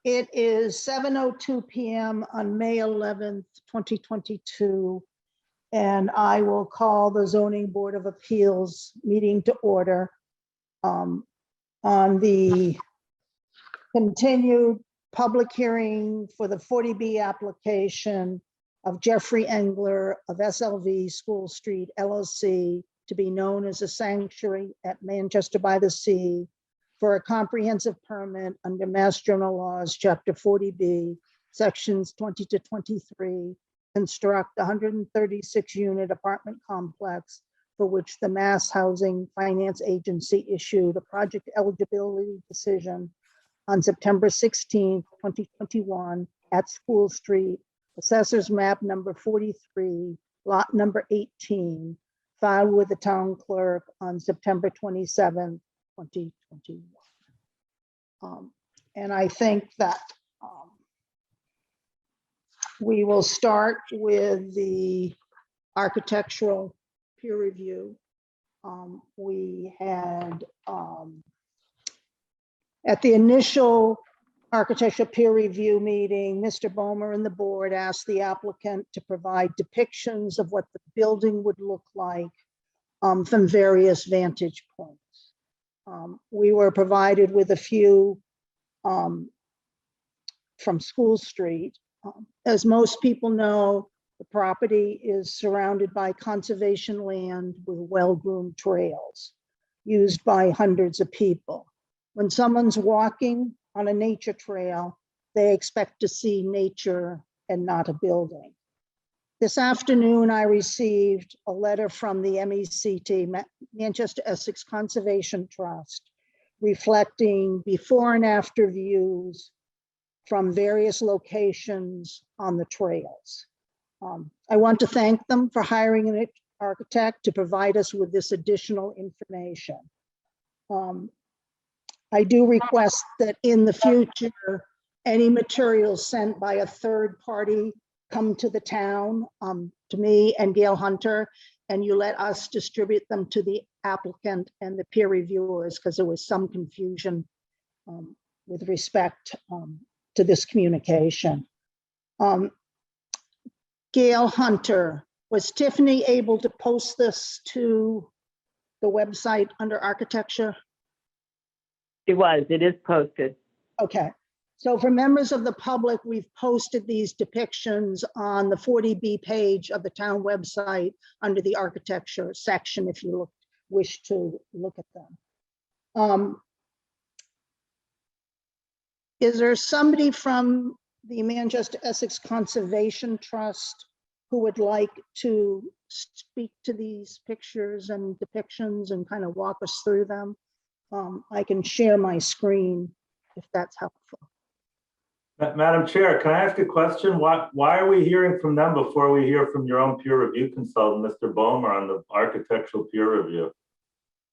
It is 7:02 p.m. on May 11th, 2022, and I will call the Zoning Board of Appeals meeting to order on the continued public hearing for the 40B application of Jeffrey Engler of SLV School Street LLC to be known as a sanctuary at Manchester by the Sea for a comprehensive permit under Mass General Laws, Chapter 40B, Sections 20 to 23, construct 136-unit apartment complex for which the Mass Housing Finance Agency issued a project eligibility decision on September 16, 2021 at School Street, Assessor's Map number 43, lot number 18, filed with the town clerk on September 27, 2021. And I think that we will start with the architectural peer review. We had at the initial architectural peer review meeting, Mr. Bomer and the board asked the applicant to provide depictions of what the building would look like from various vantage points. We were provided with a few from School Street. As most people know, the property is surrounded by conservation land with well-groomed trails used by hundreds of people. When someone's walking on a nature trail, they expect to see nature and not a building. This afternoon, I received a letter from the MECT, Manchester Essex Conservation Trust, reflecting before and after views from various locations on the trails. I want to thank them for hiring an architect to provide us with this additional information. I do request that in the future, any materials sent by a third party come to the town, to me and Gail Hunter, and you let us distribute them to the applicant and the peer reviewers, because there was some confusion with respect to this communication. Gail Hunter, was Tiffany able to post this to the website under architecture? It was, it is posted. Okay, so for members of the public, we've posted these depictions on the 40B page of the town website under the architecture section if you wish to look at them. Is there somebody from the Manchester Essex Conservation Trust who would like to speak to these pictures and depictions and kind of walk us through them? I can share my screen if that's helpful. Madam Chair, can I ask a question? Why are we hearing from them before we hear from your own peer review consultant, Mr. Bomer, on the architectural peer review?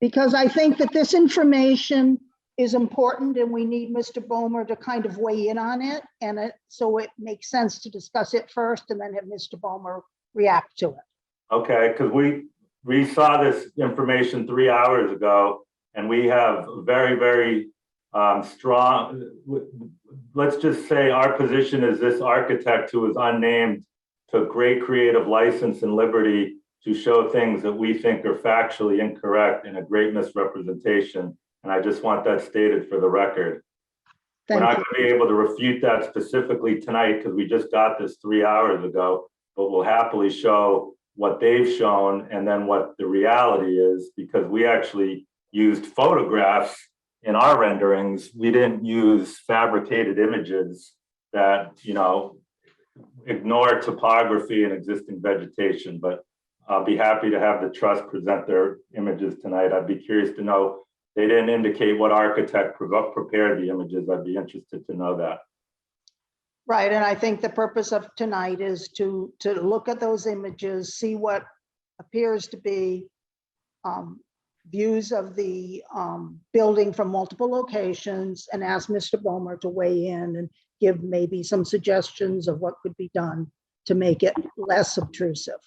Because I think that this information is important and we need Mr. Bomer to kind of weigh in on it. And so it makes sense to discuss it first and then have Mr. Bomer react to it. Okay, because we saw this information 3 hours ago. And we have very, very strong, let's just say our position is this architect who is unnamed took great creative license and liberty to show things that we think are factually incorrect and a great misrepresentation. And I just want that stated for the record. We're not going to be able to refute that specifically tonight because we just got this 3 hours ago, but we'll happily show what they've shown and then what the reality is, because we actually used photographs in our renderings. We didn't use fabricated images that, you know, ignore topography and existing vegetation, but I'll be happy to have the trust present their images tonight. I'd be curious to know, they didn't indicate what architect prepared the images. I'd be interested to know that. Right, and I think the purpose of tonight is to look at those images, see what appears to be views of the building from multiple locations, and ask Mr. Bomer to weigh in and give maybe some suggestions of what could be done to make it less obtrusive.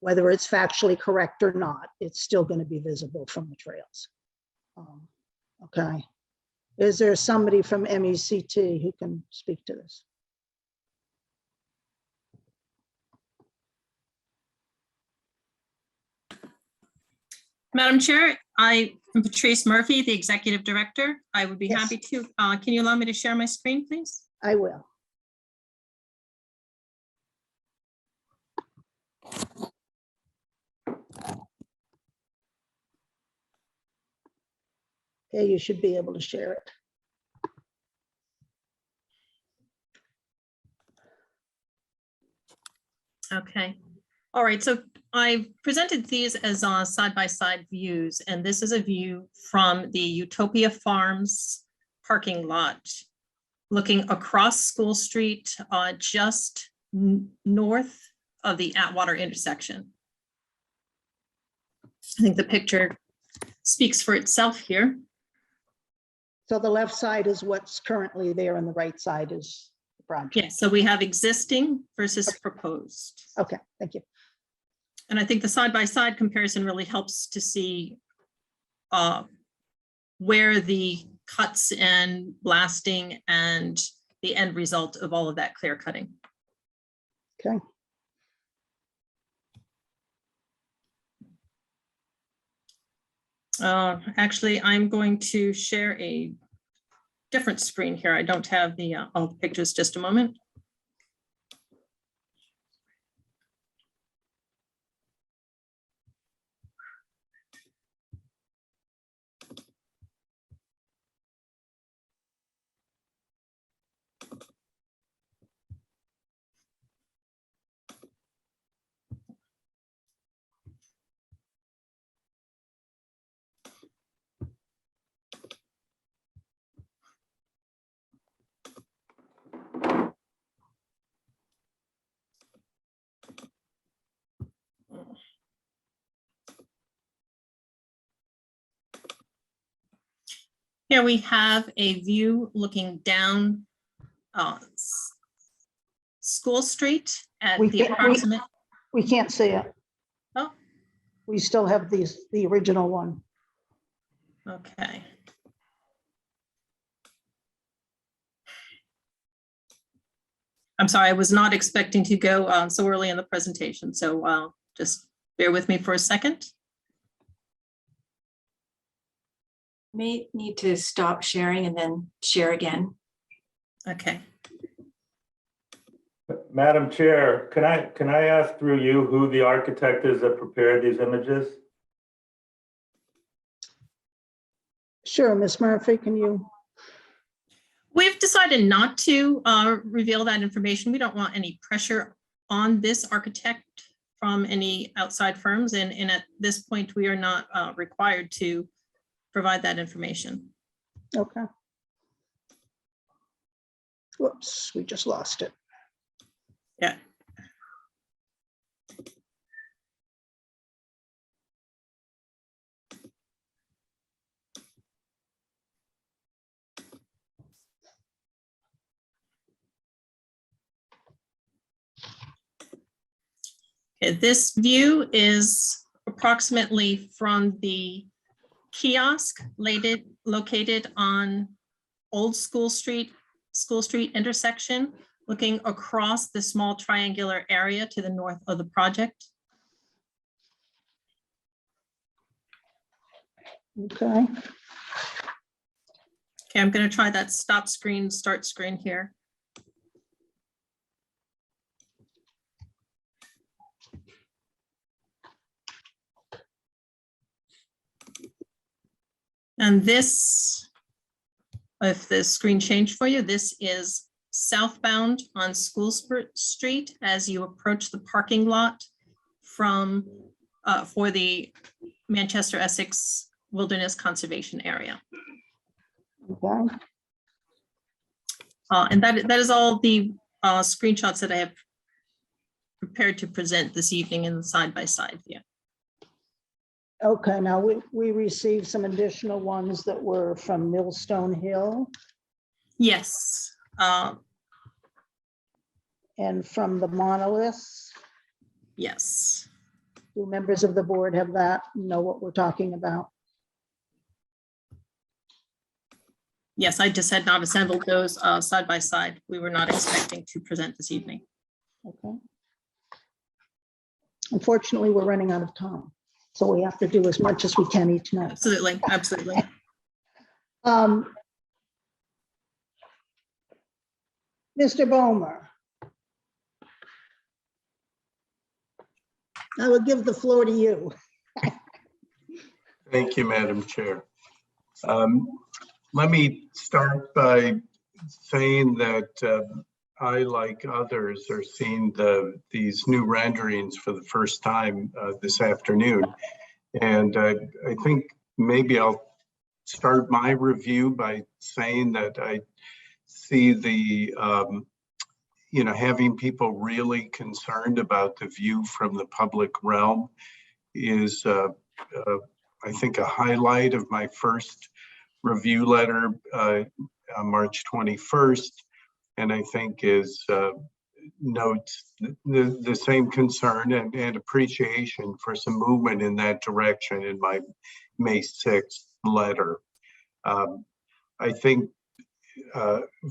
Whether it's factually correct or not, it's still going to be visible from the trails. Okay. Is there somebody from MECT who can speak to this? Madam Chair, I am Patrice Murphy, the Executive Director. I would be Yes. happy to. Can you allow me to share my screen, please? I will. Okay, you should be able to share it. Okay. All right. So I presented these as side-by-side views, and this is a view from the Utopia Farms parking lot, looking across School Street, just north of the Atwater intersection. I think the picture speaks for itself here. So the left side is what's currently there and the right side is the project. Yes, so we have existing versus proposed. Okay, thank you. And I think the side-by-side comparison really helps to see where the cuts and blasting and the end result of all of that clear cutting. Okay. Actually, I'm going to share a different screen here. I don't have the all the pictures. Just a moment. Here we have a view looking down School Street at We the can't- approximate. We can't see it. Oh, We still have the original one. okay. I'm sorry, I was not expecting to go so early in the presentation, so just bear with me for a second. May need to stop sharing and then share again. Okay. Madam Chair, can I ask through you who the architect is that prepared these images? Sure, Ms. Murphy, can you? We've decided not to reveal that information. We don't want any pressure on this architect from any outside firms. And at this point, we are not required to provide that information. Okay. Whoops, we just lost it. Yeah. Okay, this view is approximately from the kiosk located on Old School Street intersection, looking across the small triangular area to the north of the project. Okay. Okay, I'm going to try that stop screen, start screen here. And this, if the screen changed for you, this is southbound on School Street as you approach the parking lot from for the Manchester Essex Wilderness Conservation Area. Okay. And that is all the screenshots that I have prepared to present this evening in the side-by-side view. Okay, now we received some additional ones that were from Millstone Hill Yes. and from the monoliths. Yes. Do members of the board have that, know what we're talking about? Yes, I just had not assembled those side by side. We were not expecting to present this evening. Okay. Unfortunately, we're running out of time, so we have to do as much as we can each night. Absolutely, absolutely. Mr. Bomer. I will give the floor to you. Thank you, Madam Chair. Let me start by saying that I, like others, are seeing these new renderings for the first time this afternoon. And I think maybe I'll start my review by saying that I see the, having people really concerned about the view from the public realm is, I think, a highlight of my first review letter on March 21st, and I think is notes the same concern and appreciation for some movement in that direction in my May 6th letter. I think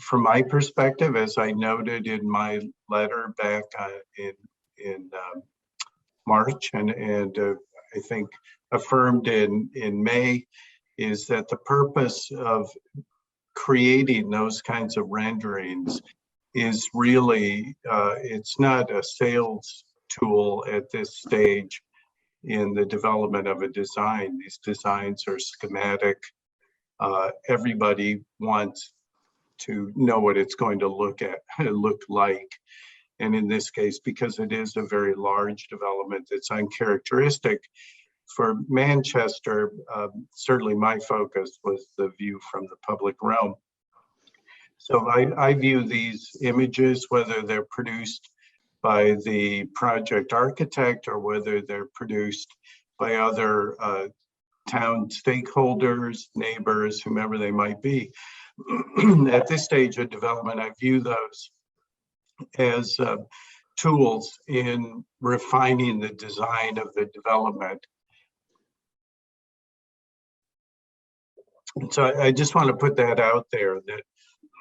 from my perspective, as I noted in my letter back in March and I think affirmed in May, is that the purpose of creating those kinds of renderings is really, it's not a sales tool at this stage in the development of a design. These designs are schematic. Everybody wants to know what it's going to look like. And in this case, because it is a very large development that's uncharacteristic for Manchester, certainly my focus was the view from the public realm. So I view these images, whether they're produced by the project architect or whether they're produced by other town stakeholders, neighbors, whomever they might be. At this stage of development, I view those as tools in refining the design of the development. And so I just want to put that out there, that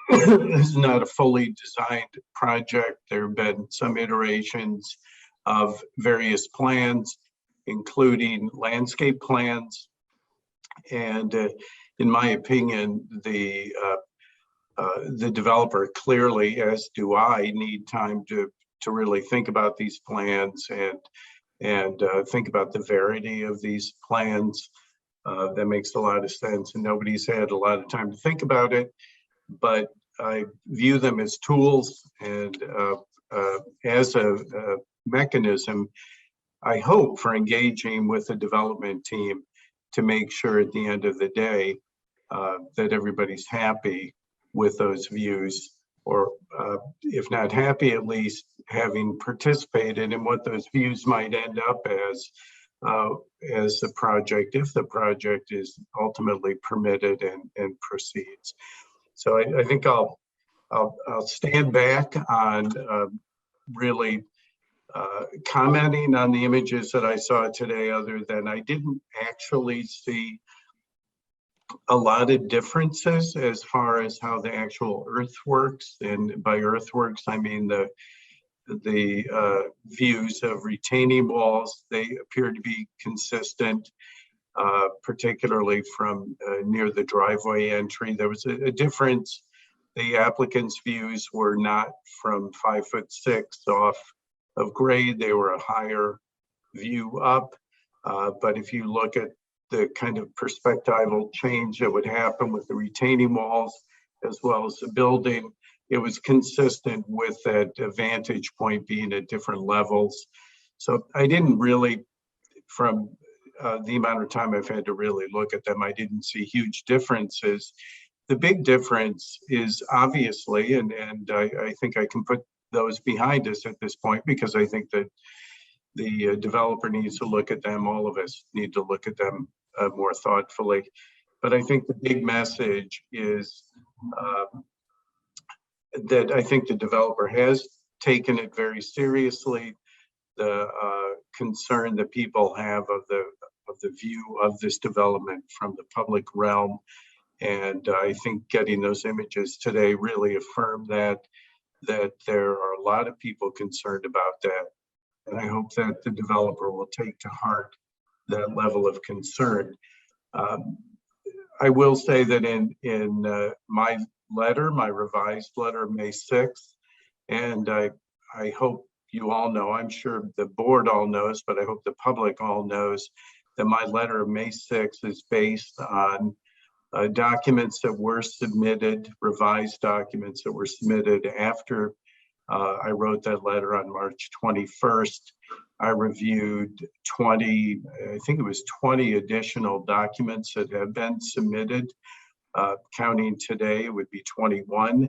this is not a fully designed project. There have been some iterations of various plans, including landscape plans. And in my opinion, the developer clearly, as do I, need time to really think about these plans and think about the verity of these plans. That makes a lot of sense, and nobody's had a lot of time to think about it, but I view them as tools and as a mechanism, I hope, for engaging with the development team to make sure at the end of the day that everybody's happy with those views, or if not happy, at least having participated in what those views might end up as the project, if the project is ultimately permitted and proceeds. So I think I'll stand back on really commenting on the images that I saw today, other than I didn't actually see a lot of differences as far as how the actual earthworks, and by earthworks I mean the views of retaining walls. They appear to be consistent, particularly from near the driveway entry. There was a difference. The applicant's views were not from 5'6" off of grade. They were a higher view up. But if you look at the kind of perspectival change that would happen with the retaining walls as well as the building, it was consistent with that vantage point being at different levels. So I didn't really, from the amount of time I've had to really look at them, I didn't see huge differences. The big difference is obviously, and I think I can put those behind us at this point, because I think that the developer needs to look at them, all of us need to look at them more thoughtfully. But I think the big message is that I think the developer has taken it very seriously. The concern that people have of the view of this development from the public realm And I think getting those images today really affirmed that there are a lot of people concerned about that. And I hope that the developer will take to heart that level of concern. I will say that in my letter, my revised letter of May 6th, and I hope you all know, I'm sure the board all knows, but I hope the public all knows that my letter of May 6th is based on documents that were submitted, revised documents that were submitted after I wrote that letter on March 21st. I reviewed 20, I think it was 20 additional documents that have been submitted. Counting today, it would be 21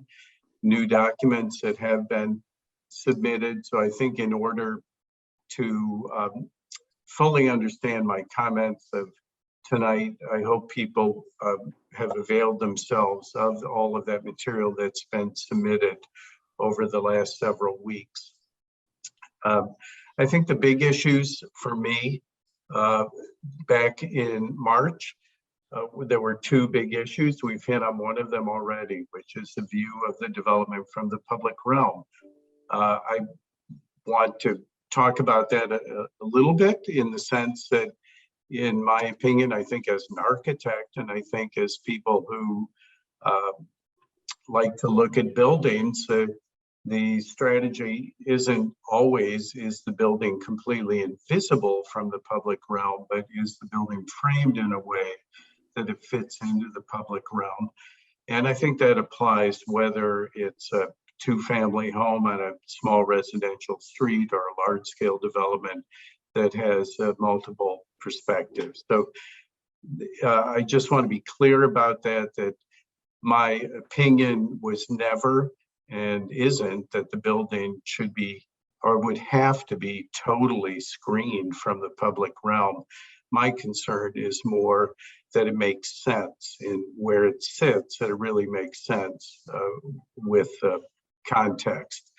new documents that have been submitted. So I think in order to fully understand my comments of tonight, I hope people have availed themselves of all of that material that's been submitted over the last several weeks. I think the big issues for me back in March, there were two big issues. We've hit on one of them already, which is the view of the development from the public realm. I want to talk about that a little bit in the sense that, in my opinion, I think as an architect, and I think as people who like to look at buildings, the strategy isn't always, is the building completely invisible from the public realm, but is the building framed in a way that it fits into the public realm. And I think that applies whether it's a two-family home on a small residential street or a large-scale development that has multiple perspectives. So I just want to be clear about that my opinion was never and isn't that the building should be or would have to be totally screened from the public realm. My concern is more that it makes sense in where it sits, that it really makes sense with context.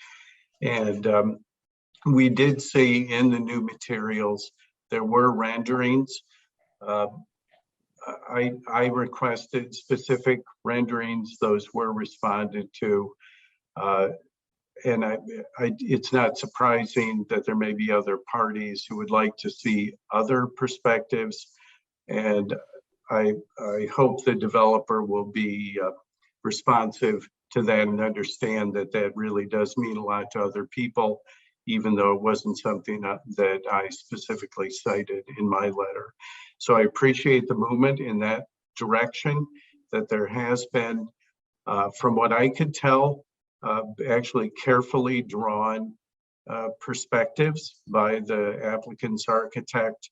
And we did see in the new materials, there were renderings. I requested specific renderings, those were responded to. And it's not surprising that there may be other parties who would like to see other perspectives. And I hope the developer will be responsive to that and understand that that really does mean a lot to other people, even though it wasn't something that I specifically cited in my letter. So I appreciate the movement in that direction, that there has been, from what I could tell, actually carefully drawn perspectives by the applicant's architect.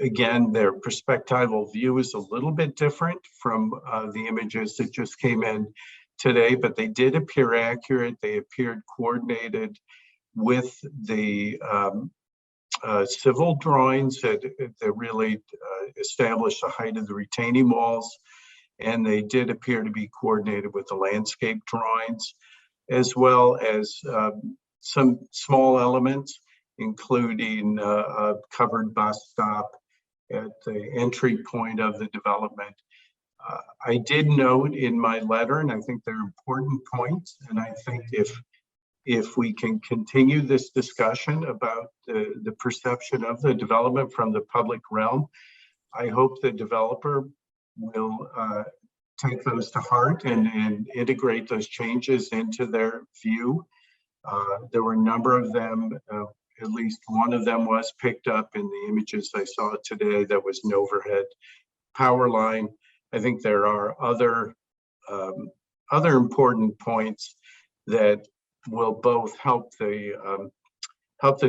Again, their perspectival view is a little bit different from the images that just came in today, but they did appear accurate. They appeared coordinated with the civil drawings that really established the height of the retaining walls. And they did appear to be coordinated with the landscape drawings, as well as some small elements, including a covered bus stop at the entry point of the development. I did note in my letter, and I think they're important points, and I think if we can continue this discussion about the perception of the development from the public realm, I hope the developer will take those to heart and integrate those changes into their view. There were a number of them, at least one of them was picked up in the images I saw today. That was an overhead power line. I think there are other important points that will both help the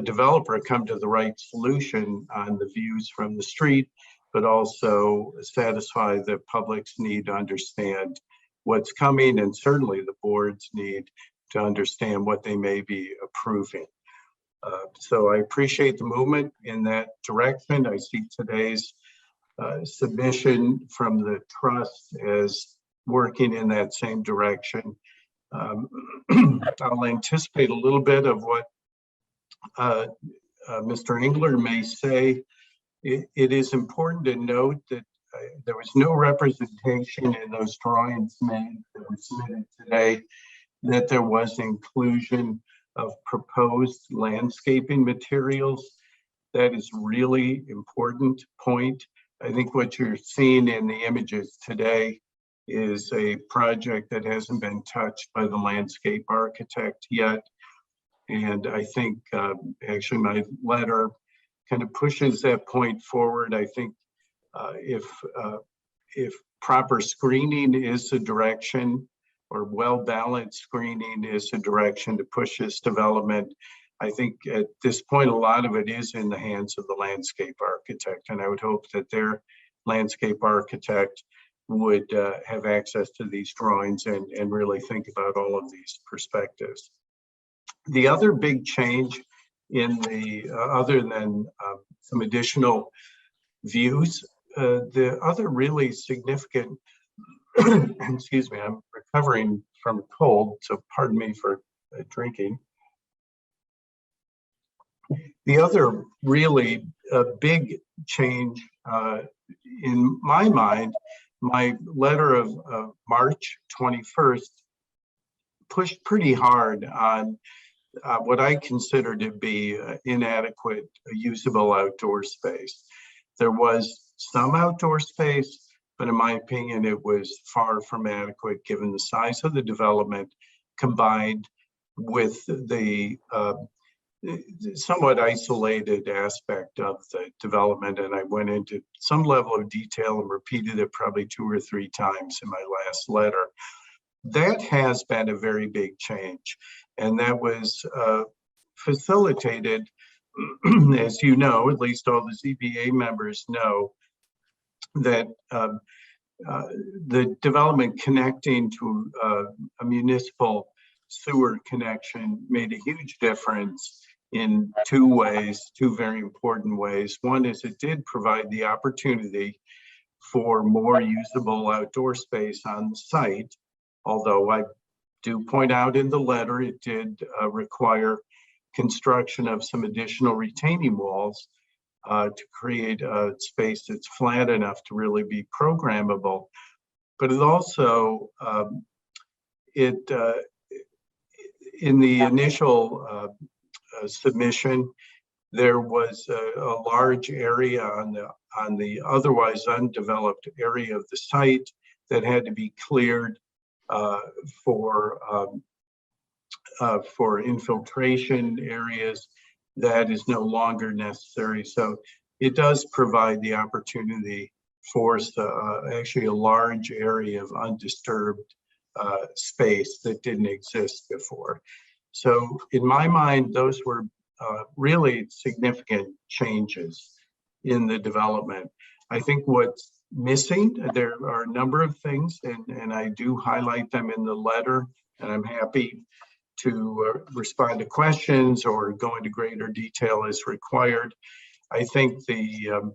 developer come to the right solution on the views from the street, but also satisfy the public's need to understand what's coming, and certainly the board's need to understand what they may be approving. So I appreciate the movement in that direction. I see today's submission from the trust as working in that same direction. I'll anticipate a little bit of what Mr. Engler may say. It is important to note that there was no representation in those drawings made that were submitted today that there was inclusion of proposed landscaping materials. That is really important point. I think what you're seeing in the images today is a project that hasn't been touched by the landscape architect yet. And I think actually my letter kind of pushes that point forward. I think if proper screening is the direction, or well-balanced screening is the direction to push this development, I think at this point, a lot of it is in the hands of the landscape architect. And I would hope that their landscape architect would have access to these drawings and really think about all of these perspectives. The other big change in the, other than some additional views, the other really significant, excuse me, I'm recovering from a cold, so pardon me for drinking. The other really big change in my mind, my letter of March 21st pushed pretty hard on what I consider to be inadequate usable outdoor space. There was some outdoor space, but in my opinion, it was far from adequate given the size of the development combined with the somewhat isolated aspect of the development. And I went into some level of detail and repeated it probably 2 or 3 times in my last letter. That has been a very big change. And that was facilitated, as you know, at least all the ZBA members know, that the development connecting to a municipal sewer connection made a huge difference in 2 ways, 2 very important ways. One is it did provide the opportunity for more usable outdoor space on the site, although I do point out in the letter it did require construction of some additional retaining walls to create a space that's flat enough to really be programmable. But it also, in the initial submission, there was a large area on the otherwise undeveloped area of the site that had to be cleared for infiltration areas. That is no longer necessary. So it does provide the opportunity for actually a large area of undisturbed space that didn't exist before. So in my mind, those were really significant changes in the development. I think what's missing, there are a number of things, and I do highlight them in the letter, and I'm happy to respond to questions or go into greater detail as required. I think the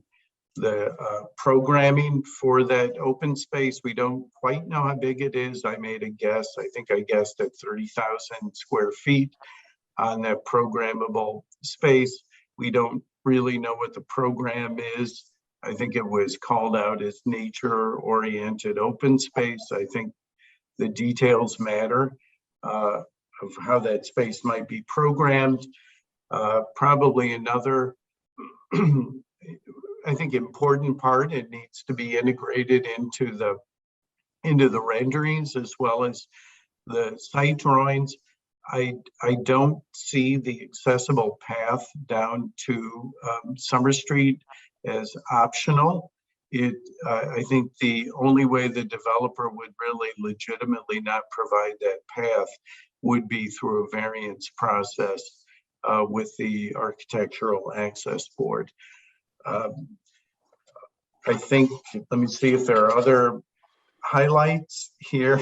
programming for that open space, we don't quite know how big it is. I made a guess. I think I guessed at 30,000 square feet on that programmable space. We don't really know what the program is. I think it was called out as nature-oriented open space. I think the details matter of how that space might be programmed. Probably another, I think, important part, it needs to be integrated into the renderings as well as the site drawings. I don't see the accessible path down to Summer Street as optional. I think the only way the developer would really legitimately not provide that path would be through a variance process with the Architectural Access Board. I think, let me see if there are other highlights here.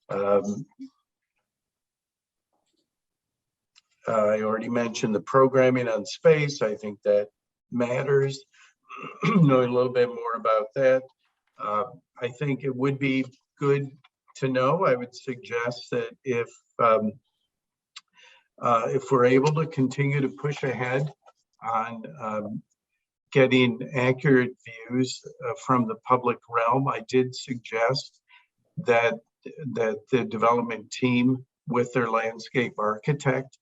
I already mentioned the programming on space. I think that matters. Knowing a little bit more about that. I think it would be good to know. I would suggest that if we're able to continue to push ahead on getting accurate views from the public realm, I did suggest that the development team with their landscape architect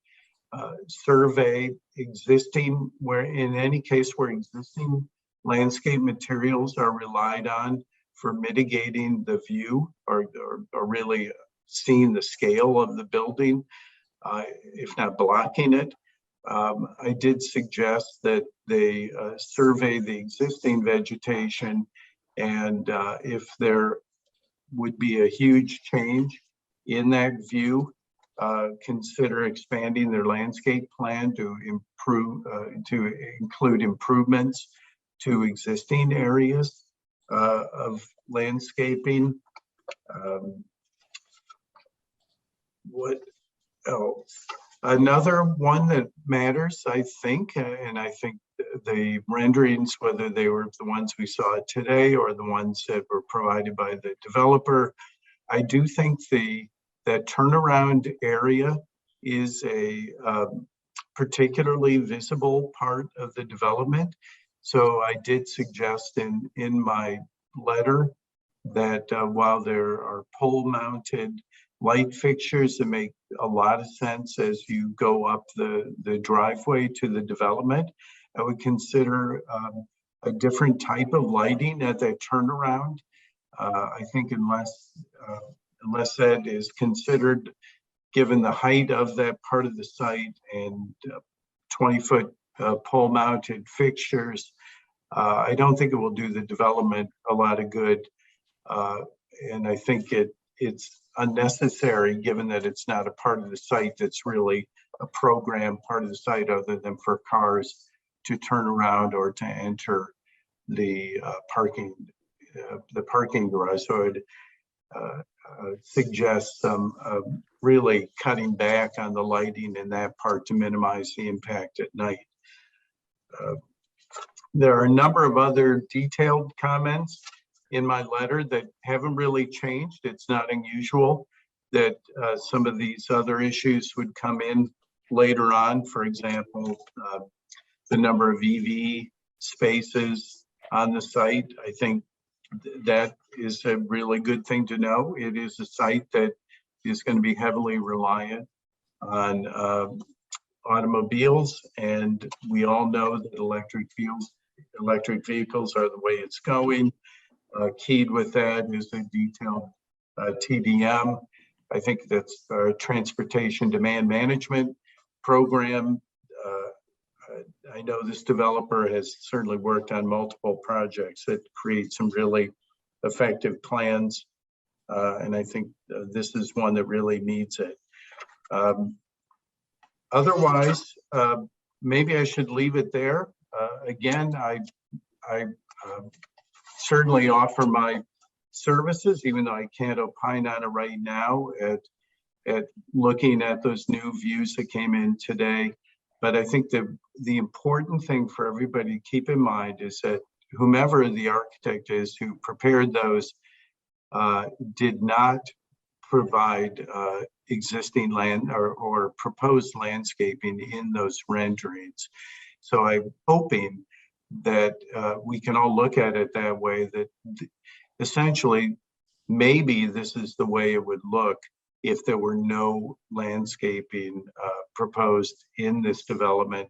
survey existing, where in any case where existing landscape materials are relied on for mitigating the view or really seeing the scale of the building, if not blocking it. I did suggest that they survey the existing vegetation, and if there would be a huge change in that view, consider expanding their landscape plan to improve, to include improvements to existing areas of landscaping. What else? Another one that matters, I think, and I think the renderings, whether they were the ones we saw today or the ones that were provided by the developer, I do think that turnaround area is a particularly visible part of the development. So I did suggest in my letter that while there are pole-mounted light fixtures that make a lot of sense as you go up the driveway to the development, I would consider a different type of lighting at that turnaround. I think unless that is considered, given the height of that part of the site and 20-foot pole-mounted fixtures, I don't think it will do the development a lot of good. And I think it's unnecessary, given that it's not a part of the site that's really a programmed part of the site other than for cars to turn around or to enter the parking garage. So I'd suggest some really cutting back on the lighting in that part to minimize the impact at night. There are a number of other detailed comments in my letter that haven't really changed. It's not unusual that some of these other issues would come in later on. For example, the number of EV spaces on the site. I think that is a really good thing to know. It is a site that is going to be heavily reliant on automobiles, and we all know that electric vehicles are the way it's going. Keyed with that is a detailed TDM. I think that's our transportation demand management program. I know this developer has certainly worked on multiple projects that create some really effective plans. And I think this is one that really needs it. Otherwise, maybe I should leave it there. Again, I certainly offer my services, even though I can't opine on it right now at looking at those new views that came in today. But I think the important thing for everybody to keep in mind is that whomever the architect is who prepared those did not provide existing land or proposed landscaping in those renderings. So I'm hoping that we can all look at it that way, that essentially maybe this is the way it would look if there were no landscaping proposed in this development.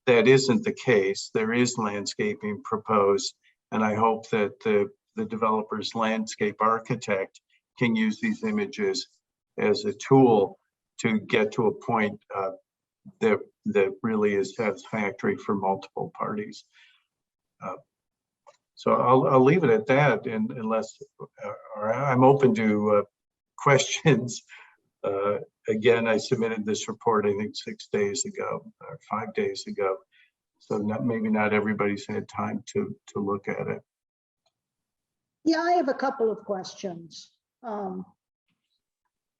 That isn't the case. There is landscaping proposed, and I hope that the developer's landscape architect can use these images as a tool to get to a point that really is satisfactory for multiple parties. So I'll leave it at that, and unless I'm open to questions. Again, I submitted this report, I think 6 days ago or 5 days ago. So maybe not everybody's had time to look at it. Yeah, I have a couple of questions. And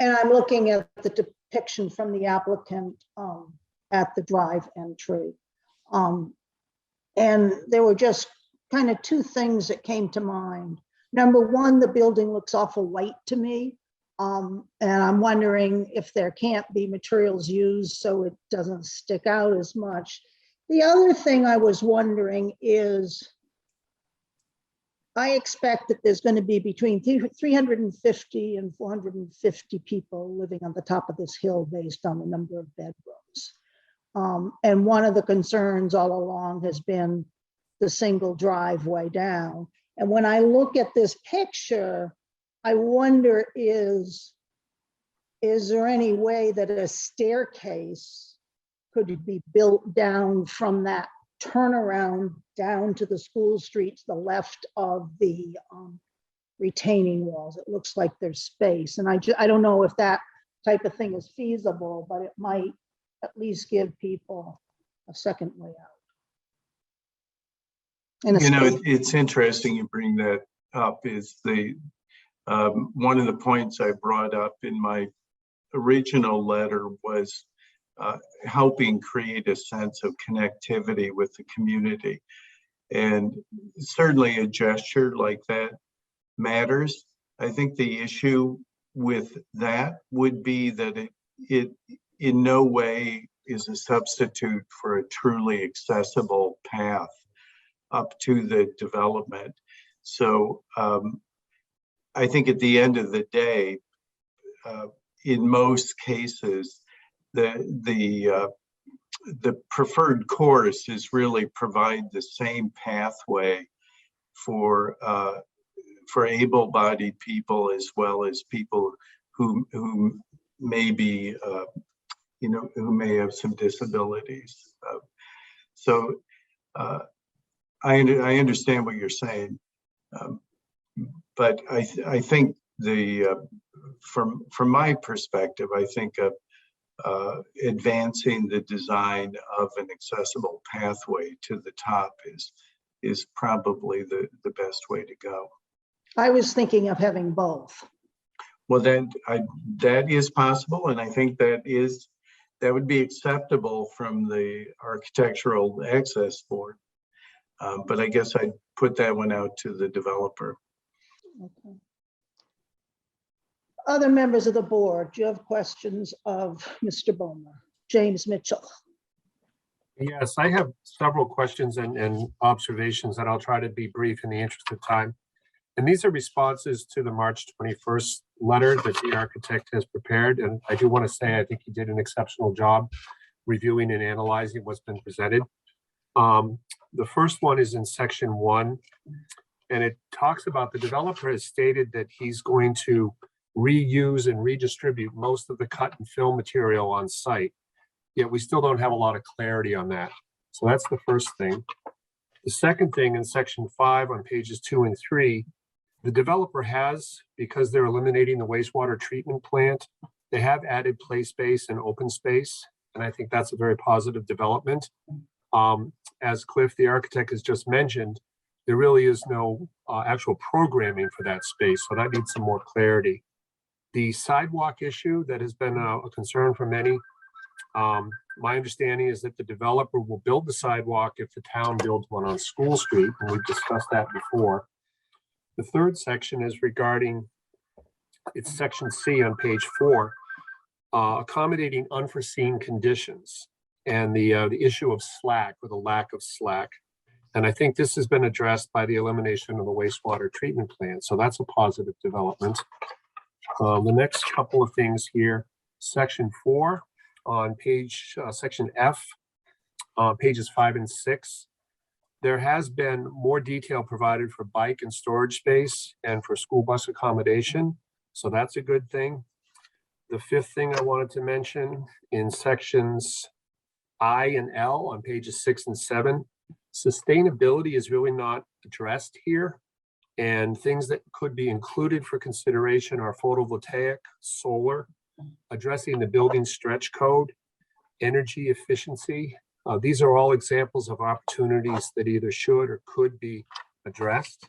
I'm looking at the depiction from the applicant at the drive entry. And there were just kind of two things that came to mind. Number one, the building looks awful white to me. And I'm wondering if there can't be materials used so it doesn't stick out as much. The other thing I was wondering is, I expect that there's going to be between 350 and 450 people living on the top of this hill based on the number of bedrooms. And one of the concerns all along has been the single driveway down. And when I look at this picture, I wonder, is there any way that a staircase could be built down from that turnaround down to the school street to the left of the retaining walls? It looks like there's space, and I don't know if that type of thing is feasible, but it might at least give people a second way out. And You know, it's interesting you bring that up. Is the one of the points I brought up in my original letter was helping create a sense of connectivity with the community. And certainly a gesture like that matters. I think the issue with that would be that it in no way is a substitute for a truly accessible path up to the development. So I think at the end of the day, in most cases, the preferred course is really provide the same pathway for able-bodied people as well as people who may be who may have some disabilities. So I understand what you're saying, but I think from my perspective, I think advancing the design of an accessible pathway to the top is probably the best way to go. I was thinking of having both. Well, then that is possible, and I think that would be acceptable from the Architectural Access Board. But I guess I'd put that one out to the developer. Okay. Other members of the board, do you have questions of Mr. Bomer? James Mitchell. Yes, I have several questions and observations that I'll try to be brief in the interest of time. And these are responses to the March 21st letter that the architect has prepared. And I do want to say, I think he did an exceptional job reviewing and analyzing what's been presented. The first one is in section 1, and it talks about the developer has stated that he's going to reuse and redistribute most of the cut and fill material on site. Yet we still don't have a lot of clarity on that. So that's the first thing. The second thing in section 5 on pages 2 and 3, the developer has, because they're eliminating the wastewater treatment plant, they have added play space and open space. And I think that's a very positive development. As Cliff, the architect, has just mentioned, there really is no actual programming for that space. So that needs some more clarity. The sidewalk issue that has been a concern for many, my understanding is that the developer will build the sidewalk if the town builds one on School Street, and we've discussed that before. The third section is regarding, it's section C on page 4, accommodating unforeseen conditions and the issue of slack or the lack of slack. And I think this has been addressed by the elimination of the wastewater treatment plant. So that's a positive development. The next couple of things here, section 4 on page, section F, pages 5 and 6. There has been more detail provided for bike and storage space and for school bus accommodation. So that's a good thing. The fifth thing I wanted to mention in sections I and L on pages 6 and 7, sustainability is really not addressed here. And things that could be included for consideration are photovoltaic, solar, addressing the building stretch code, energy efficiency. These are all examples of opportunities that either should or could be addressed.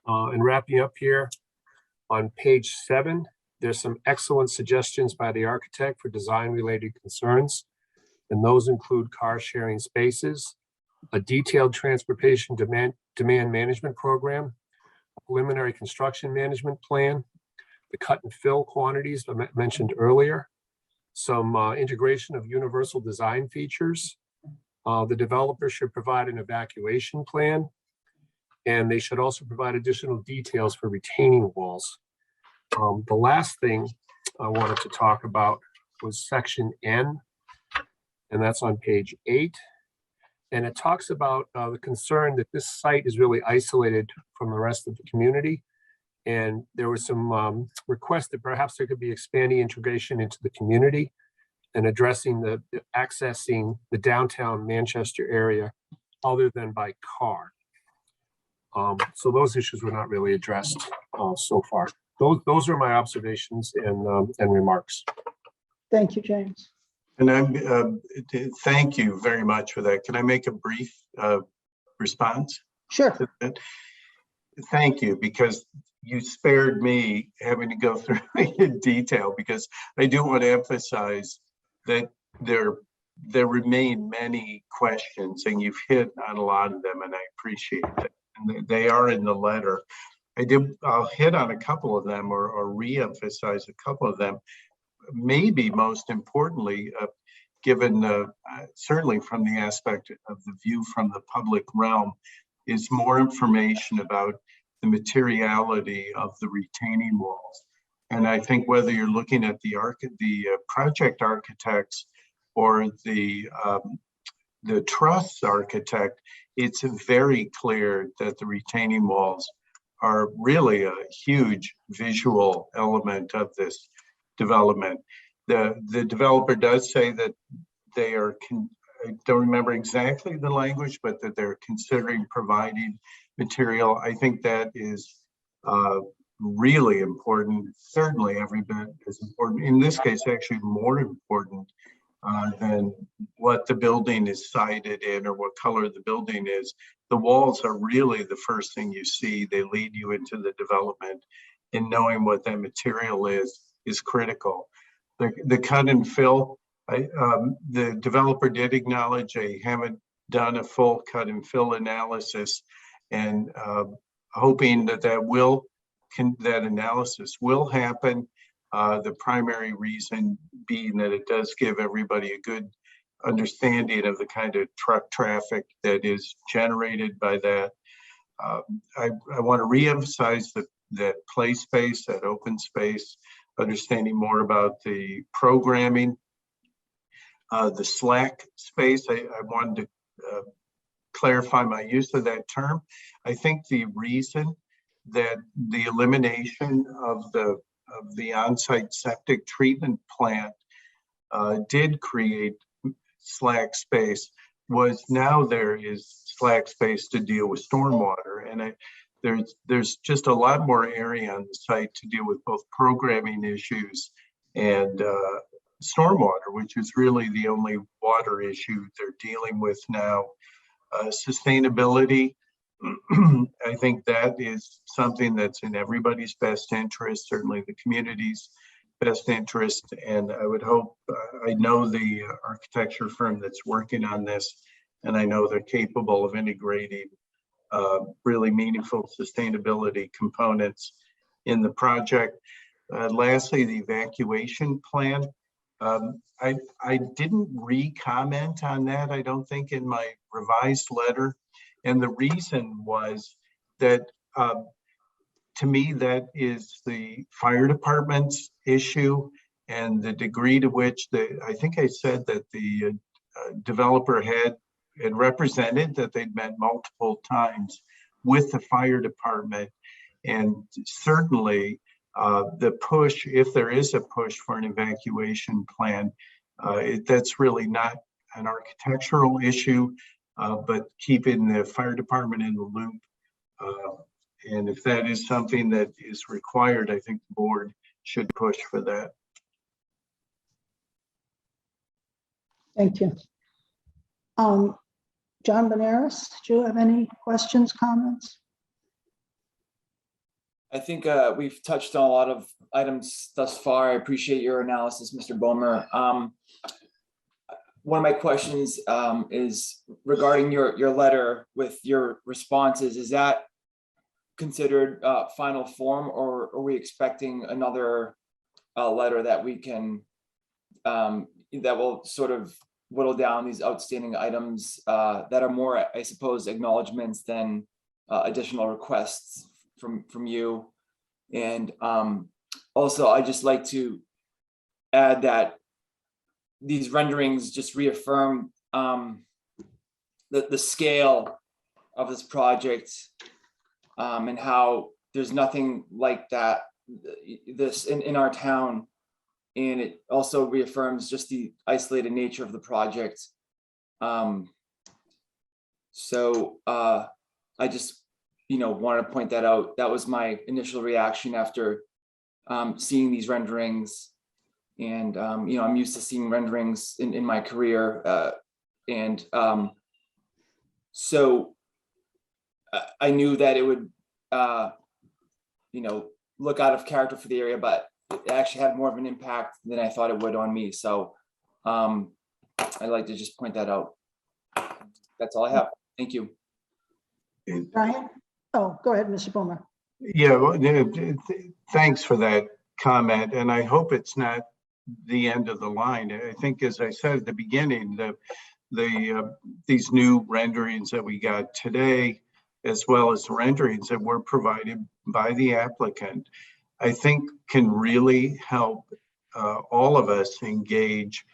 And wrapping up here on page 7, there's some excellent suggestions by the architect for design-related concerns. And those include car sharing spaces, a detailed transportation demand management program, a preliminary construction management plan, the cut and fill quantities I mentioned earlier, some integration of universal design features, The developer should provide an evacuation plan, and they should also provide additional details for retaining walls. The last thing I wanted to talk about was section N, and that's on page 8. And it talks about the concern that this site is really isolated from the rest of the community. And there was some requests that perhaps there could be expanding integration into the community and addressing accessing the downtown Manchester area other than by car. So those issues were not really addressed so far. Those are my observations and remarks. Thank you, James. And thank you very much for that. Can I make a brief response? Sure. Thank you, because you spared me having to go through in detail, because I do want to emphasize that there remain many questions, and you've hit on a lot of them, and I appreciate that. And they are in the letter. I'll hit on a couple of them or re-emphasize a couple of them. Maybe most importantly, given certainly from the aspect of the view from the public realm, is more information about the materiality of the retaining walls. And I think whether you're looking at the project architects or the truss architect, it's very clear that the retaining walls are really a huge visual element of this development. The developer does say that they are, I don't remember exactly the language, but that they're considering providing material. I think that is really important, certainly every bit as important. In this case, actually more important than what the building is sited in or what color the building is. The walls are really the first thing you see. They lead you into the development, and knowing what that material is critical. The cut and fill, the developer did acknowledge they haven't done a full cut and fill analysis, and hoping that that analysis will happen. The primary reason being that it does give everybody a good understanding of the kind of truck traffic that is generated by that. I want to reemphasize that play space, that open space, understanding more about the programming, the slack space. I wanted to clarify my use of that term. I think the reason that the elimination of the on-site septic treatment plant did create slack space was now there is slack space to deal with stormwater, and there's just a lot more area on the site to deal with both programming issues and stormwater, which is really the only water issue they're dealing with now. Sustainability, I think that is something that's in everybody's best interest, certainly the community's best interest. And I would hope, I know the architecture firm that's working on this, and I know they're capable of integrating really meaningful sustainability components in the project. Lastly, the evacuation plan. I didn't re-comment on that, I don't think, in my revised letter. And the reason was that to me, that is the fire department's issue, and the degree to which I think I said that the developer had represented that they'd met multiple times with the fire department. And certainly the push, if there is a push for an evacuation plan, that's really not an architectural issue, but keeping the fire department in the loop. And if that is something that is required, I think the board should push for that. Thank you. John Benares, do you have any questions, comments? I think we've touched on a lot of items thus far. I appreciate your analysis, Mr. Bomer. One of my questions is regarding your letter with your responses. Is that considered final form, or are we expecting another letter that we can that will sort of whittle down these outstanding items that are more, I suppose, acknowledgements than additional requests from you. And also, I just like to add that these renderings just reaffirm the scale of this project and how there's nothing like this in our town. And it also reaffirms just the isolated nature of the project. So I just, wanted to point that out. That was my initial reaction after seeing these renderings. And, I'm used to seeing renderings in my career. So I knew that it would, look out of character for the area, but it actually had more of an impact than I thought it would on me. So I'd like to just point that out. That's all I have. Thank you. Brian? Oh, go ahead, Mr. Boomer. Yeah, well, thanks for that comment. And I hope it's not the end of the line. I think, as I said at the beginning, these new renderings that we got today, as well as renderings that were provided by the applicant, I think can really help all of us engage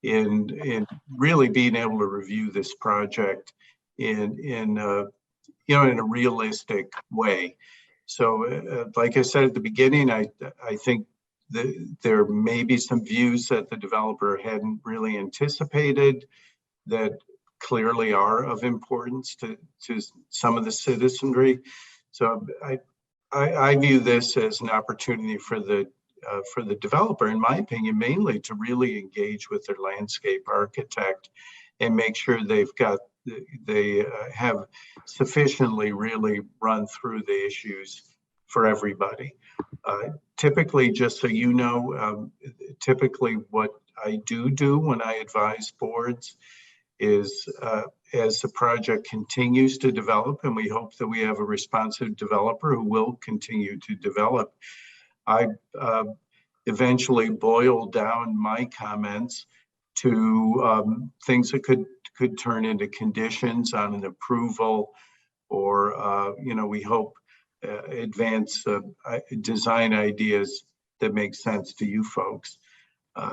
in really being able to review this project in a realistic way. So like I said at the beginning, I think that there may be some views that the developer hadn't really anticipated that clearly are of importance to some of the citizenry. So I view this as an opportunity for the developer, in my opinion, mainly to really engage with their landscape architect and make sure they have sufficiently really run through the issues for everybody. Typically, just so you know, typically what I do when I advise boards is as the project continues to develop, and we hope that we have a responsive developer who will continue to develop, I eventually boil down my comments to things that could turn into conditions on an approval, or we hope advance design ideas that make sense to you folks.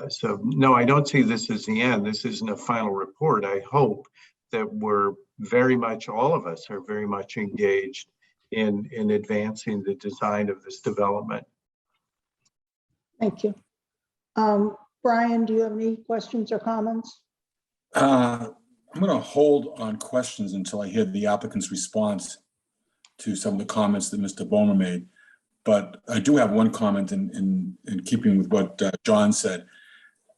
So no, I don't see this as the end. This isn't a final report. I hope that we're very much, all of us are very much engaged in advancing the design of this development. Thank you. Brian, do you have any questions or comments? I'm going to hold on questions until I hear the applicant's response to some of the comments that Mr. Bomer made. But I do have one comment in keeping with what John said.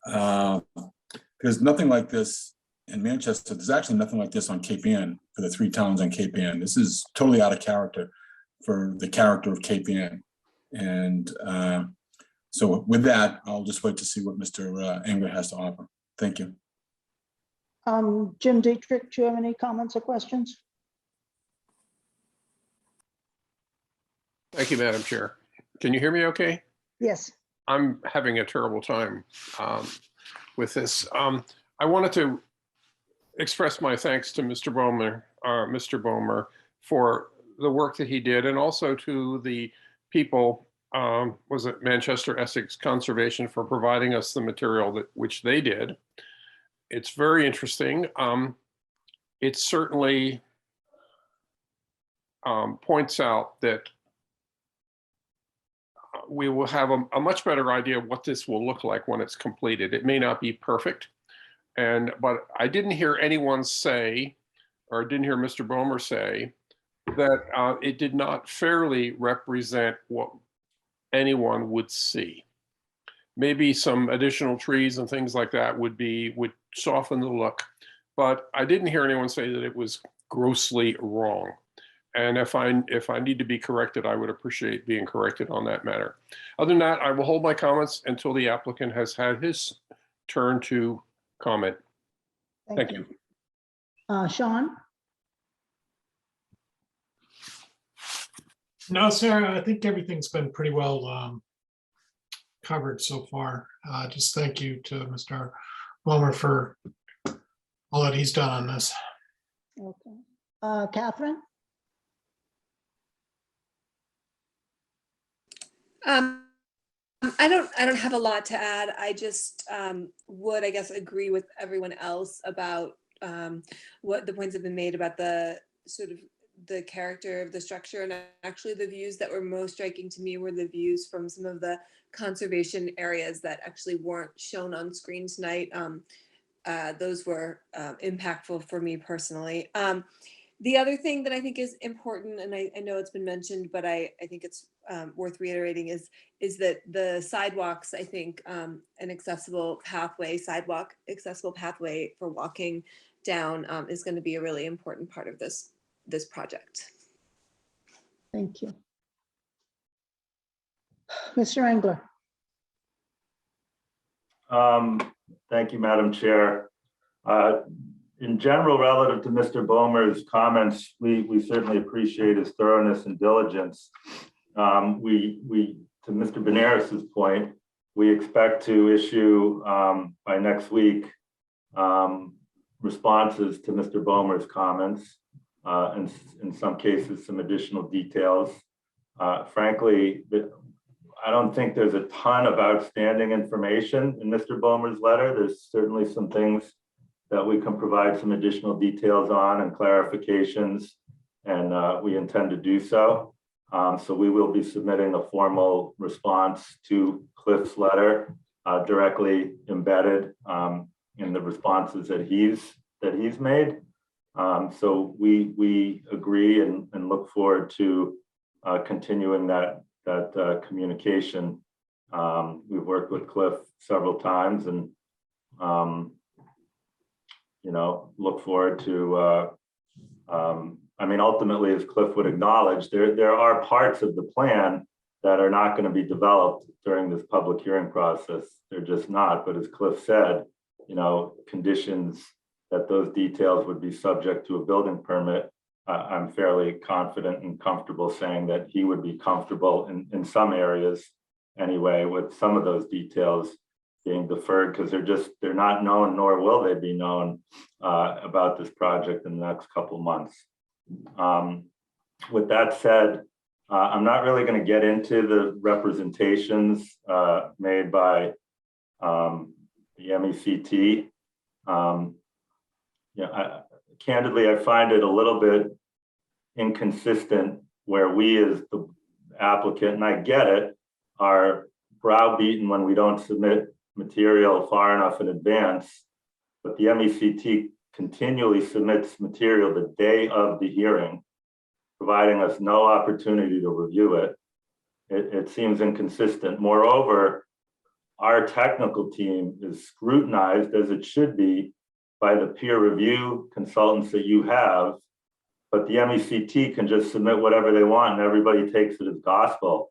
There's nothing like this in Manchester. There's actually nothing like this on Cape Ann, for the 3 towns on Cape Ann. This is totally out of character for the character of Cape Ann. And so with that, I'll just wait to see what Mr. Engler has to offer. Thank you. Jim Dietrich, do you have any comments or questions? Thank you, Madam Chair. Can you hear me okay? Yes. I'm having a terrible time with this. I wanted to express my thanks to Mr. Bomer for the work that he did, and also to the people, was it Manchester Essex Conservation, for providing us the material which they did. It's very interesting. It certainly points out that we will have a much better idea of what this will look like when it's completed. It may not be perfect, but I didn't hear anyone say, or didn't hear Mr. Bomer say, that it did not fairly represent what anyone would see. Maybe some additional trees and things like that would soften the look, but I didn't hear anyone say that it was grossly wrong. And if I need to be corrected, I would appreciate being corrected on that matter. Other than that, I will hold my comments until the applicant has had his turn to comment. Thank you. Sean? No, Sarah, I think everything's been pretty well covered so far. Just thank you to Mr. Bomer for all that he's done on this. Okay. Catherine? I don't have a lot to add. I just would, I guess, agree with everyone else about what the points have been made about the sort of the character of the structure. And actually the views that were most striking to me were the views from some of the conservation areas that actually weren't shown on screen tonight. Those were impactful for me personally. The other thing that I think is important, and I know it's been mentioned, but I think it's worth reiterating is that the sidewalks, I think an accessible pathway, accessible pathway for walking down is going to be a really important part of this project. Thank you. Mr. Engler? Thank you, Madam Chair. In general, relative to Mr. Bomer's comments, we certainly appreciate his thoroughness and diligence. To Mr. Benares's point, we expect to issue by next week responses to Mr. Bomer's comments, and in some cases, some additional details. Frankly, I don't think there's a ton of outstanding information in Mr. Bomer's letter. There's certainly some things that we can provide some additional details on and clarifications, and we intend to do so. So we will be submitting a formal response to Cliff's letter directly embedded in the responses that he's made. So we agree and look forward to continuing that communication. We've worked with Cliff several times, and look forward to, I mean, ultimately, as Cliff would acknowledge, there are parts of the plan that are not going to be developed during this public hearing process. They're just not. But as Cliff said, conditions that those details would be subject to a building permit, I'm fairly confident and comfortable saying that he would be comfortable in some areas anyway with some of those details being deferred, because they're not known, nor will they be known about this project in the next couple of months. With that said, I'm not really going to get into the representations made by the MECT. Candidly, I find it a little bit inconsistent where we as the applicant, and I get it, are browbeaten when we don't submit material far enough in advance, but the MECT continually submits material the day of the hearing, providing us no opportunity to review it. It seems inconsistent. Moreover, our technical team is scrutinized, as it should be, by the peer review consultants that you have, but the MECT can just submit whatever they want and everybody takes it as gospel.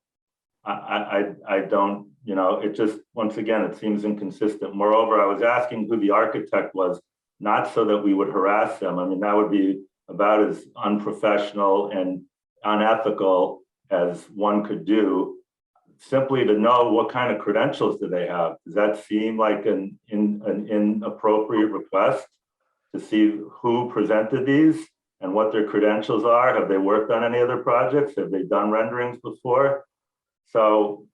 I don't, it just, once again, it seems inconsistent. Moreover, I was asking who the architect was, not so that we would harass them. I mean, that would be about as unprofessional and unethical as one could do, simply to know what kind of credentials do they have. Does that seem like an inappropriate request to see who presented these and what their credentials are? Have they worked on any other projects? Have they done renderings before? So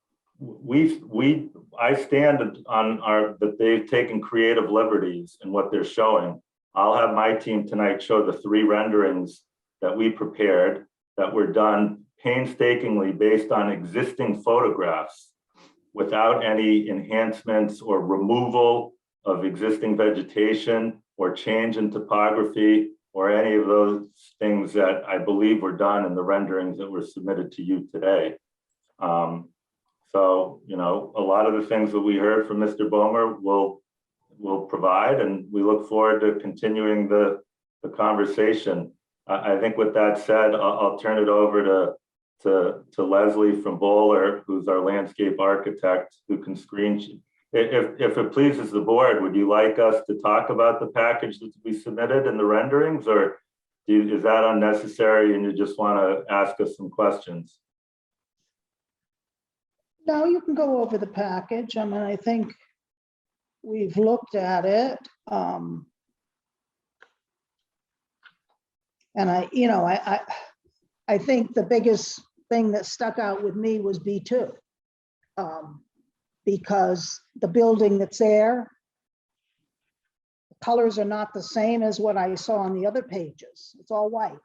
I stand on that they've taken creative liberties in what they're showing. I'll have my team tonight show the 3 renderings that we prepared that were done painstakingly based on existing photographs without any enhancements or removal of existing vegetation or change in topography or any of those things that I believe were done in the renderings that were submitted to you today. So, a lot of the things that we heard from Mr. Bomer will provide, and we look forward to continuing the conversation. I think with that said, I'll turn it over to Leslie from Bowler, who's our landscape architect, who can screen. If it pleases the board, would you like us to talk about the package that we submitted and the renderings, or is that unnecessary and you just want to ask us some questions? No, you can go over the package. I mean, I think we've looked at it. And I think the biggest thing that stuck out with me was B2. Because the building that's there, the colors are not the same as what I saw on the other pages. It's all white.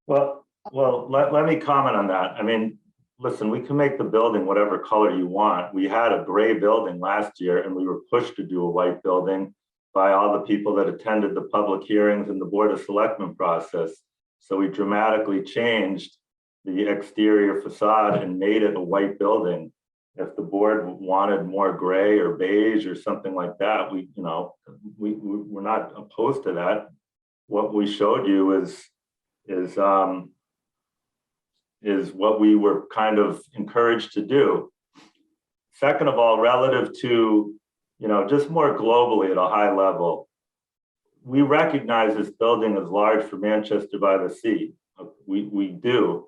Well, let me comment on that. I mean, listen, we can make the building whatever color you want. We had a gray building last year and we were pushed to do a white building by all the people that attended the public hearings and the Board of Selectmen process. So we dramatically changed the exterior facade and made it a white building. If the board wanted more gray or beige or something like that, we're not opposed to that. What we showed you is what we were kind of encouraged to do. Second of all, relative to, just more globally at a high level, we recognize this building is large for Manchester by the Sea. We do.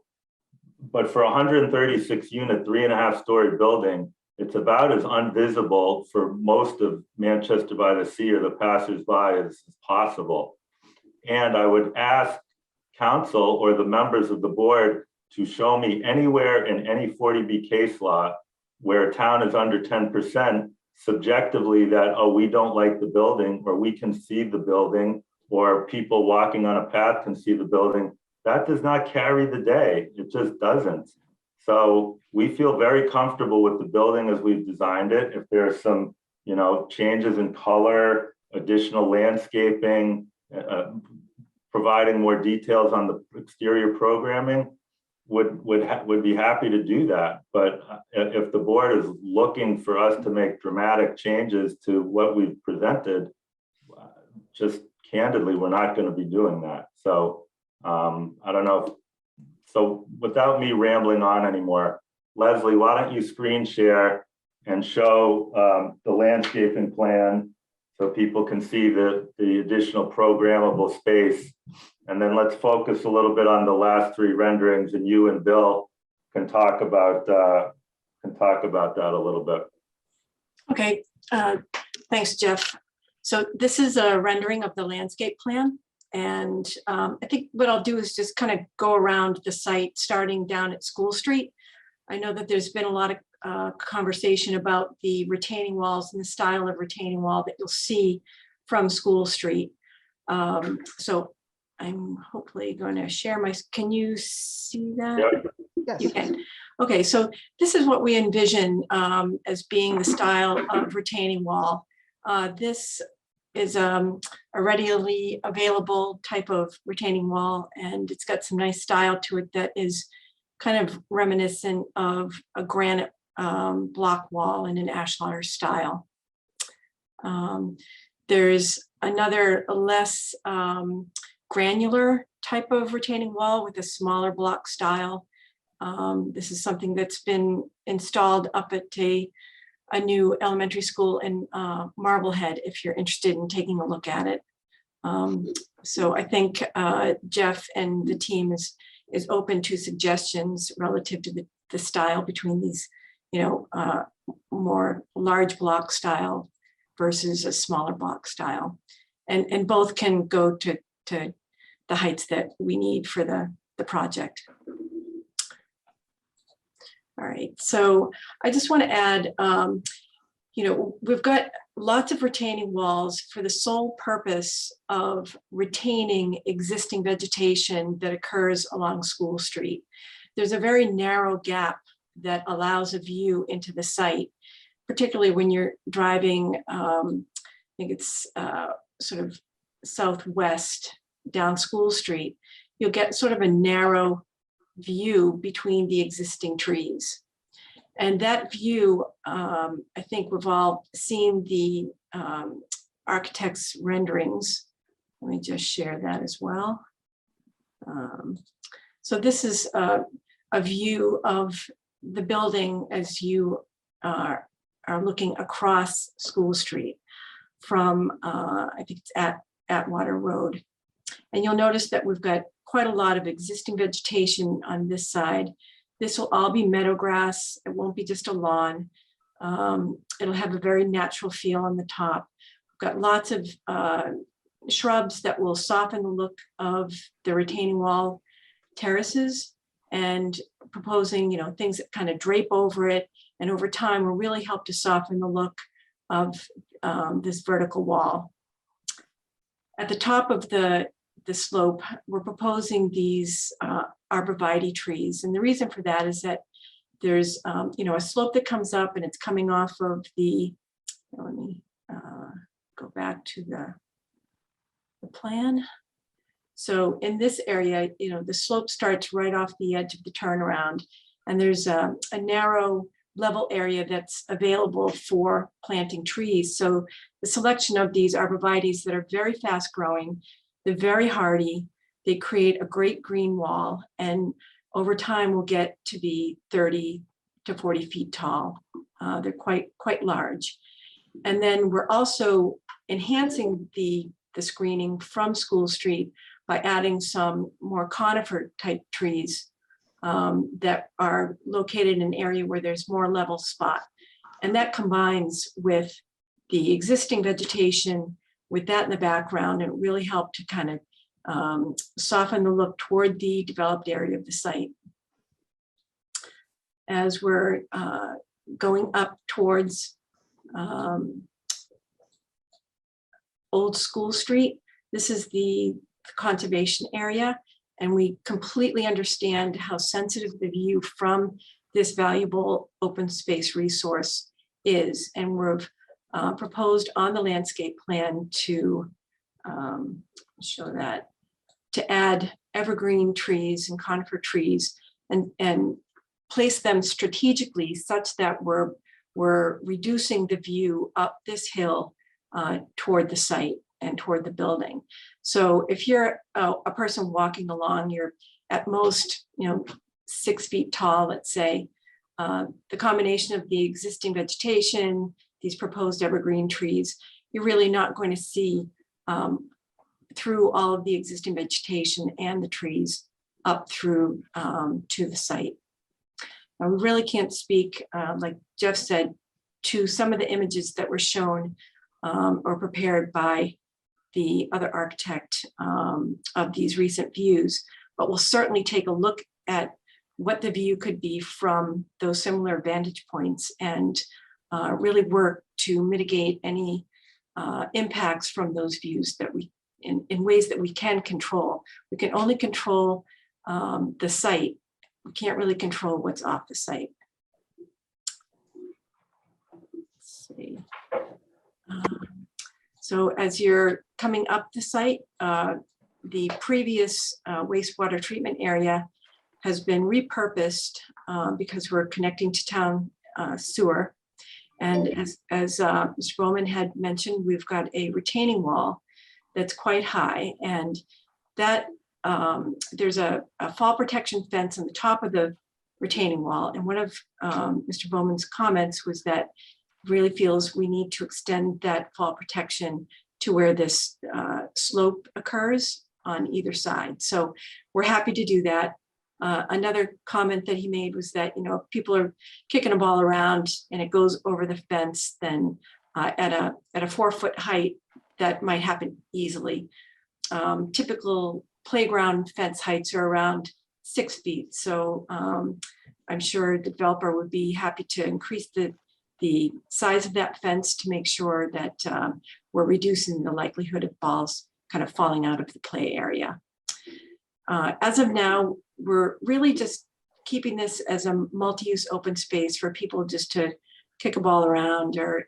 But for a 136 unit, 3.5-story building, it's about as unvisible for most of Manchester by the Sea or the passersby as possible. And I would ask council or the members of the board to show me anywhere in any 40B case law where a town is under 10% subjectively that, oh, we don't like the building, or we can see the building, or people walking on a path can see the building. That does not carry the day. It just doesn't. So we feel very comfortable with the building as we've designed it. If there are some, changes in color, additional landscaping, providing more details on the exterior programming, would be happy to do that. But if the board is looking for us to make dramatic changes to what we've presented, just candidly, we're not going to be doing that. So I don't know. So without me rambling on anymore, Leslie, why don't you screen share and show the landscaping plan so people can see the additional programmable space. And then let's focus a little bit on the last 3 renderings, and you and Bill can talk about that a little bit. Okay, thanks, Jeff. So this is a rendering of the landscape plan. And I think what I'll do is just kind of go around the site starting down at School Street. I know that there's been a lot of conversation about the retaining walls and the style of retaining wall that you'll see from School Street. So I'm hopefully going to share my, can you see that? Yes. You can. Okay, so this is what we envision as being the style of retaining wall. This is a readily available type of retaining wall, and it's got some nice style to it that is kind of reminiscent of a granite block wall in an ashlar style. There's another less granular type of retaining wall with a smaller block style. This is something that's been installed up at a new elementary school in Marblehead, if you're interested in taking a look at it. So I think Jeff and the team is open to suggestions relative to the style between these, more large block style versus a smaller block style. And both can go to the heights that we need for the project. All right, so I just want to add, we've got lots of retaining walls for the sole purpose of retaining existing vegetation that occurs along School Street. There's a very narrow gap that allows a view into the site, particularly when you're driving, I think it's sort of southwest down School Street. You'll get sort of a narrow view between the existing trees. And that view, I think we've all seen the architect's renderings. Let me just share that as well. So this is a view of the building as you are looking across School Street from, I think it's Atwater Road. And you'll notice that we've got quite a lot of existing vegetation on this side. This will all be meadow grass. It won't be just a lawn. It'll have a very natural feel on the top. We've got lots of shrubs that will soften the look of the retaining wall terraces, and proposing, things that kind of drape over it, and over time will really help to soften the look of this vertical wall. At the top of the slope, we're proposing these arborvitae trees. And the reason for that is that there's, a slope that comes up and it's coming off of the, let me go back to the plan. So in this area, the slope starts right off the edge of the turnaround, and there's a narrow level area that's available for planting trees. So the selection of these arborvitaes that are very fast growing, they're very hardy, they create a great green wall, and over time will get to be 30 to 40 feet tall. They're quite large. And then we're also enhancing the screening from School Street by adding some more conifer type trees that are located in an area where there's more level spot. And that combines with the existing vegetation, with that in the background, and really help to kind of soften the look toward the developed area of the site. As we're going up towards Old School Street, this is the conservation area, and we completely understand how sensitive the view from this valuable open space resource is, and we've proposed on the landscape plan to show that, to add evergreen trees and conifer trees and place them strategically such that we're reducing the view up this hill toward the site and toward the building. So if you're a person walking along, you're at most 6 feet tall, let's say. The combination of the existing vegetation, these proposed evergreen trees, you're really not going to see through all of the existing vegetation and the trees up through to the site. Now, we really can't speak, like Jeff said, to some of the images that were shown or prepared by the other architect of these recent views, but we'll certainly take a look at what the view could be from those similar vantage points and really work to mitigate any impacts from those views that we, in ways that we can control. We can only control the site. We can't really control what's off the site. Let's see. So as you're coming up the site, the previous wastewater treatment area has been repurposed because we're connecting to town sewer. And as Mr. Bowman had mentioned, we've got a retaining wall that's quite high, and that there's a fall protection fence on the top of the retaining wall. And one of Mr. Bowman's comments was that really feels we need to extend that fall protection to where this slope occurs on either side. So we're happy to do that. Another comment that he made was that, if people are kicking a ball around and it goes over the fence, then at a 4-foot height, that might happen easily. Typical playground fence heights are around 6 feet. So I'm sure the developer would be happy to increase the size of that fence to make sure that we're reducing the likelihood of balls kind of falling out of the play area. As of now, we're really just keeping this as a multi-use open space for people just to kick a ball around or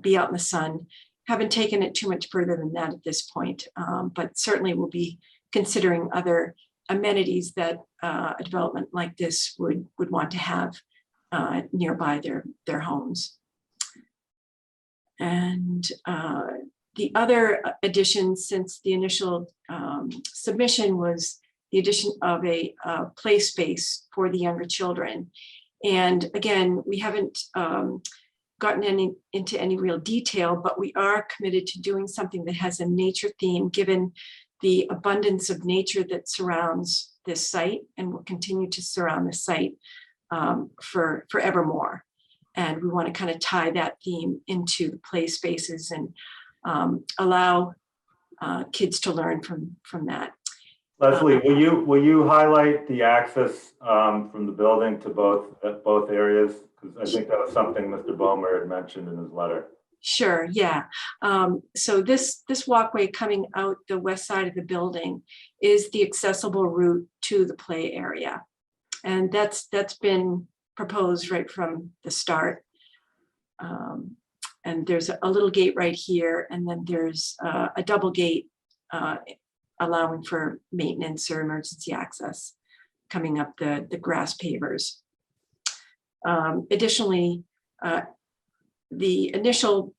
be out in the sun. Haven't taken it too much further than that at this point, but certainly we'll be considering other amenities that a development like this would want to have nearby their homes. And the other addition since the initial submission was the addition of a play space for the younger children. And again, we haven't gotten into any real detail, but we are committed to doing something that has a nature theme, given the abundance of nature that surrounds this site and will continue to surround the site for forevermore. And we want to kind of tie that theme into the play spaces and allow kids to learn from that. Leslie, will you highlight the access from the building to both areas? Because I think that was something Mr. Bomer had mentioned in his letter. Sure, yeah. So this walkway coming out the west side of the building is the accessible route to the play area. And that's been proposed right from the start. And there's a little gate right here, and then there's a double gate allowing for maintenance or emergency access coming up the grass pavers. Additionally, the initial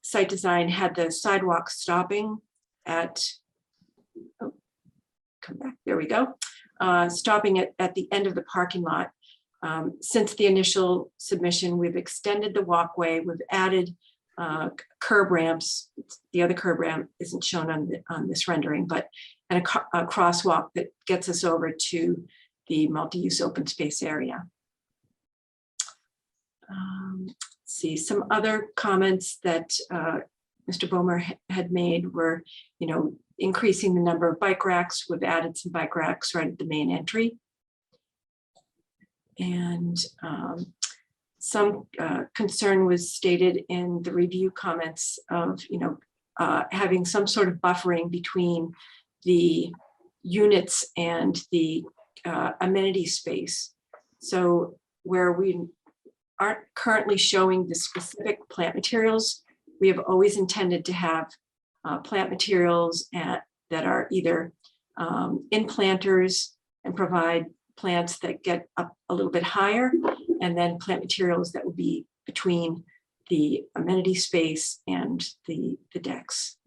site design had the sidewalk stopping at, oh, come back, there we go, stopping at the end of the parking lot. Since the initial submission, we've extended the walkway, we've added curb ramps. The other curb ramp isn't shown on this rendering, but and a crosswalk that gets us over to the multi-use open space area. Let's see, some other comments that Mr. Bomer had made were, increasing the number of bike racks. We've added some bike racks right at the main entry. And some concern was stated in the review comments of, having some sort of buffering between the units and the amenity space. So where we aren't currently showing the specific plant materials, we have always intended to have plant materials that are either in planters and provide plants that get up a little bit higher, and then plant materials that would be between the amenity space and the decks.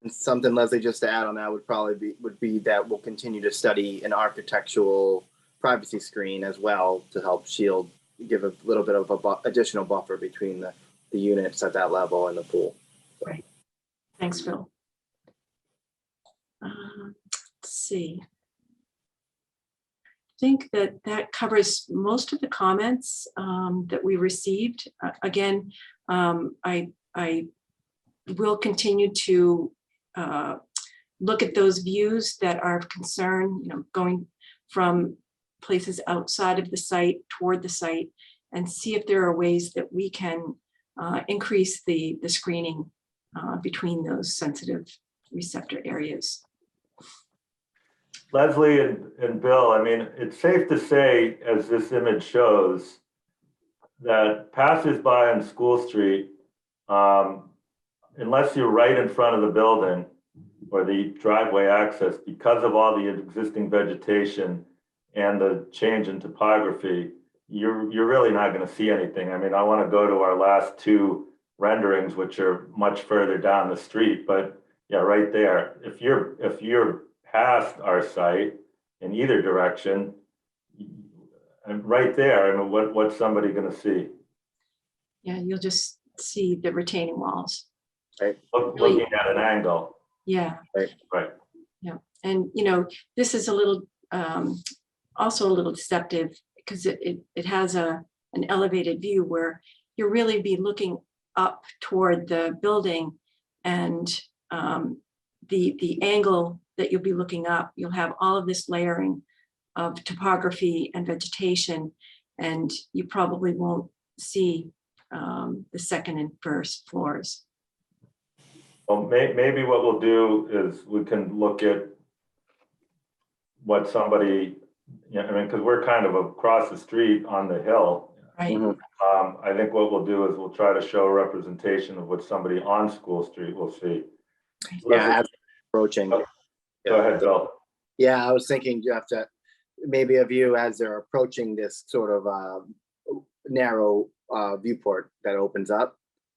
And something, Leslie, just to add on that would be that we'll continue to study an architectural privacy screen as well to help shield, give a little bit of additional buffer between the units at that level and the pool. Right. Thanks, Phil. Let's see. I think that covers most of the comments that we received. Again, I will continue to look at those views that are of concern, going from places outside of the site toward the site, and see if there are ways that we can increase the screening between those sensitive receptor areas. Leslie and Bill, I mean, it's safe to say, as this image shows, that passersby on School Street, unless you're right in front of the building or the driveway access, because of all the existing vegetation and the change in topography, you're really not going to see anything. I mean, I want to go to our last two renderings, which are much further down the street, but yeah, right there. If you're past our site in either direction, and right there, I mean, what's somebody going to see? Yeah, you'll just see the retaining walls. Right. Looking at an angle. Yeah. Right. Yeah, and this is a little, also a little deceptive because it has an elevated view where you'll really be looking up toward the building, and the angle that you'll be looking up, you'll have all of this layering of topography and vegetation, and you probably won't see the second and first floors. Well, maybe what we'll do is we can look at what somebody, I mean, because we're kind of across the street on the hill. Right. I think what we'll do is we'll try to show a representation of what somebody on School Street will see. Yeah, as approaching. Go ahead, Bill. Yeah, I was thinking you have to maybe a view as they're approaching this sort of narrow viewport that opens up.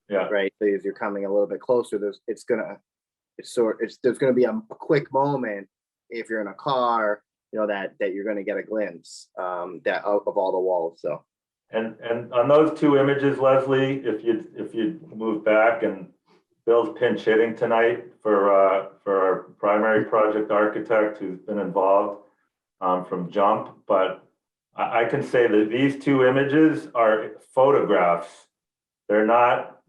Yeah. Right. So as you're coming a little bit closer, there's gonna be a quick moment if you're in a car, that you're gonna get a glimpse that of all the walls. So. And on those two images, Leslie, if you move back, and Bill's pinch hitting tonight for our primary project architect who's been involved from Jump, but I can say that these two images are photographs. They're not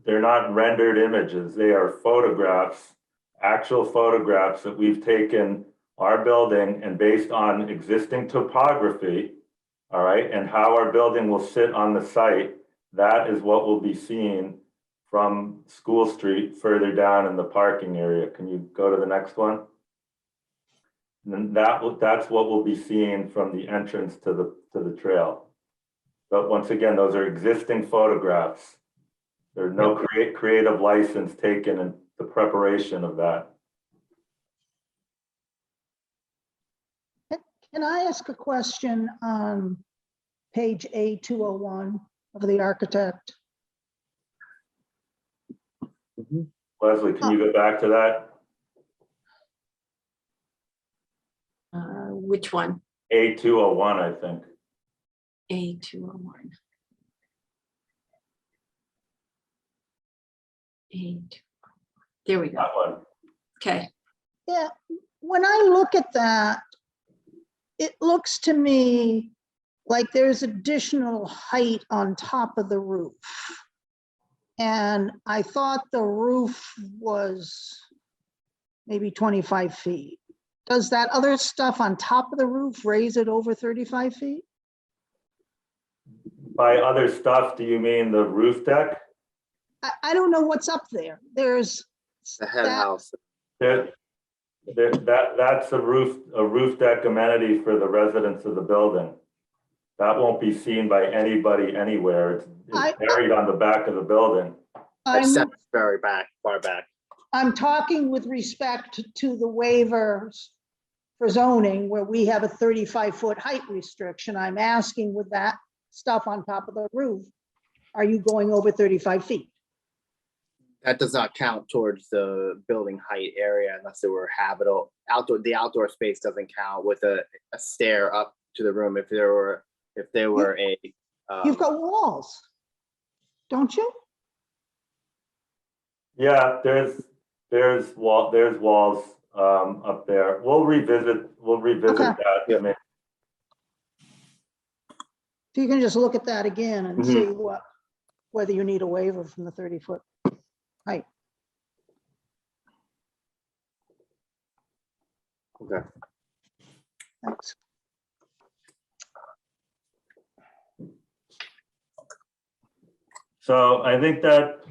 they're not rendered images. They are photographs, actual photographs that we've taken our building and based on existing topography, all right, and how our building will sit on the site, that is what will be seen from School Street further down in the parking area. Can you go to the next one? And then that's what we'll be seeing from the entrance to the trail. But once again, those are existing photographs. There's no creative license taken in the preparation of that. Can I ask a question on page A201 of the architect? Leslie, can you go back to that? Which one? A201, I think. A201. There we go. That one. Okay. Yeah, when I look at that, it looks to me like there's additional height on top of the roof. And I thought the roof was maybe 25 feet. Does that other stuff on top of the roof raise it over 35 feet? By other stuff, do you mean the roof deck? I don't know what's up there. There's The head that- house. That's a roof deck amenity for the residents of the building. That won't be seen by anybody anywhere. It's buried on the back of the building. Except very back, far back. I'm talking with respect to the waivers for zoning where we have a 35-foot height restriction. I'm asking with that stuff on top of the roof, are you going over 35 feet? That does not count towards the building height area unless there were habitable outdoor. The outdoor space doesn't count with a stair up to the room. If there were a. You've got walls, don't you? Yeah, there's walls up there. We'll revisit Okay. that. I mean, So you can just look at that again and Mhm. see whether you need a waiver from the 30-foot height. Okay. Thanks. So I think that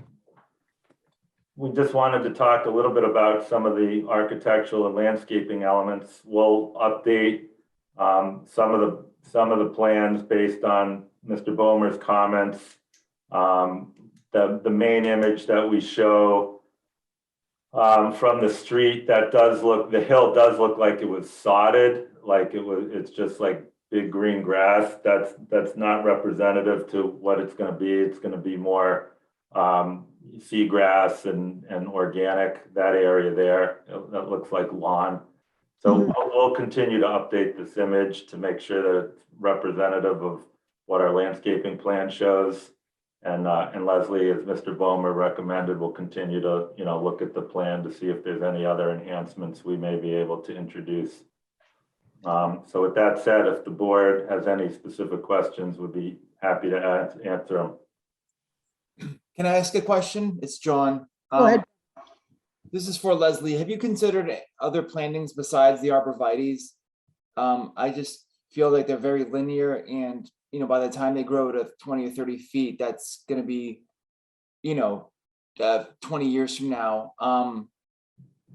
we just wanted to talk a little bit about some of the architectural and landscaping elements. We'll update some of the plans based on Mr. Bomer's comments. The main image that we show from the street, the hill does look like it was sodded, it's just like big green grass. That's not representative to what it's going to be. It's going to be more seagrass and organic, that area there. That looks like lawn. So we'll continue to update this image to make sure that it's representative of what our landscaping plan shows. And Leslie, as Mr. Bomer recommended, will continue to look at the plan to see if there's any other enhancements we may be able to introduce. So with that said, if the board has any specific questions, we'd be happy to answer them. Can I ask a question? It's John. Go ahead. This is for Leslie. Have you considered other plantings besides the arborvitaes? I just feel like they're very linear, and by the time they grow to 20 or 30 feet, that's going to be 20 years from now.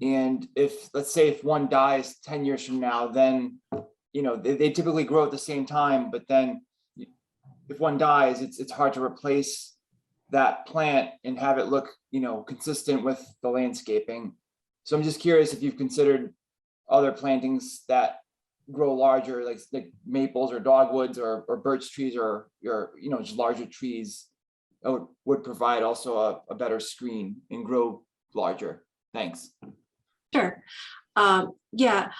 And let's say if one dies 10 years from now, then they typically grow at the same time, but then if one dies, it's hard to replace that plant and have it look consistent with the landscaping. So I'm just curious if you've considered other plantings that grow larger, like maples or dogwoods or birch trees or just larger trees that would provide also a better screen and grow larger. Thanks. Sure. Yeah,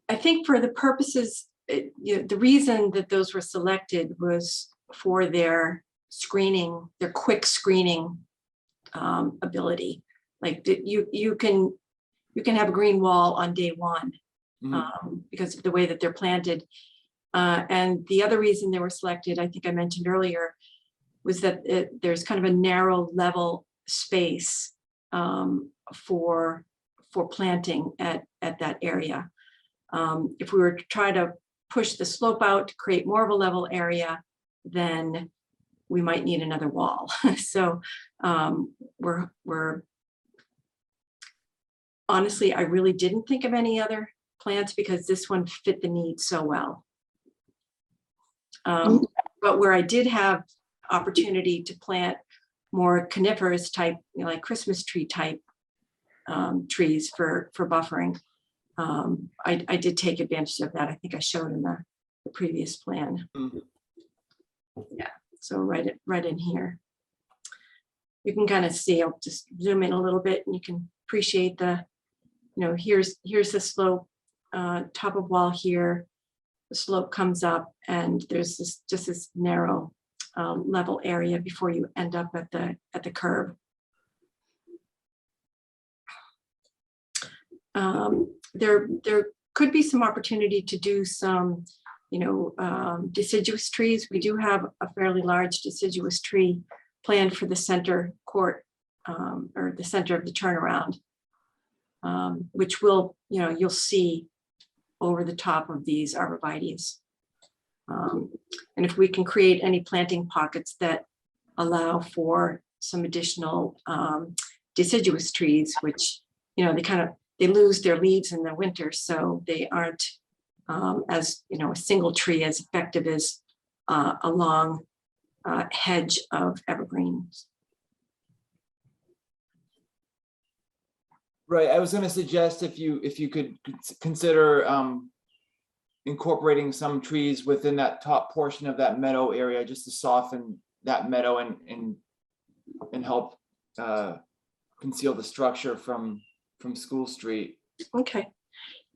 I think for the purposes, the reason that those were selected was for their screening, their quick screening ability. Like you can have a green wall on day one because of the way that they're planted. And the other reason they were selected, I think I mentioned earlier, was that there's kind of a narrow level space for planting at that area. If we were to try to push the slope out to create more of a level area, then we might need another wall. So we're honestly, I really didn't think of any other plants because this one fit the need so well. But where I did have opportunity to plant more coniferous type, like Christmas tree type trees for buffering, I did take advantage of that. I think I showed in the previous plan. Yeah, so right in here. You can kind of see, I'll just zoom in a little bit and you can appreciate the, here's the slope, top of wall here. The slope comes up and there's just this narrow level area before you end up at the curb. There could be some opportunity to do some, deciduous trees. We do have a fairly large deciduous tree planned for the center court or the center of the turnaround, which will, you'll see over the top of these arborvitaes. And if we can create any planting pockets that allow for some additional deciduous trees, which, they lose their leaves in the winter, so they aren't as, a single tree as effective as a long hedge of evergreens. Right. I was going to suggest if you could consider incorporating some trees within that top portion of that meadow area, just to soften that meadow and help conceal the structure from School Street. Okay,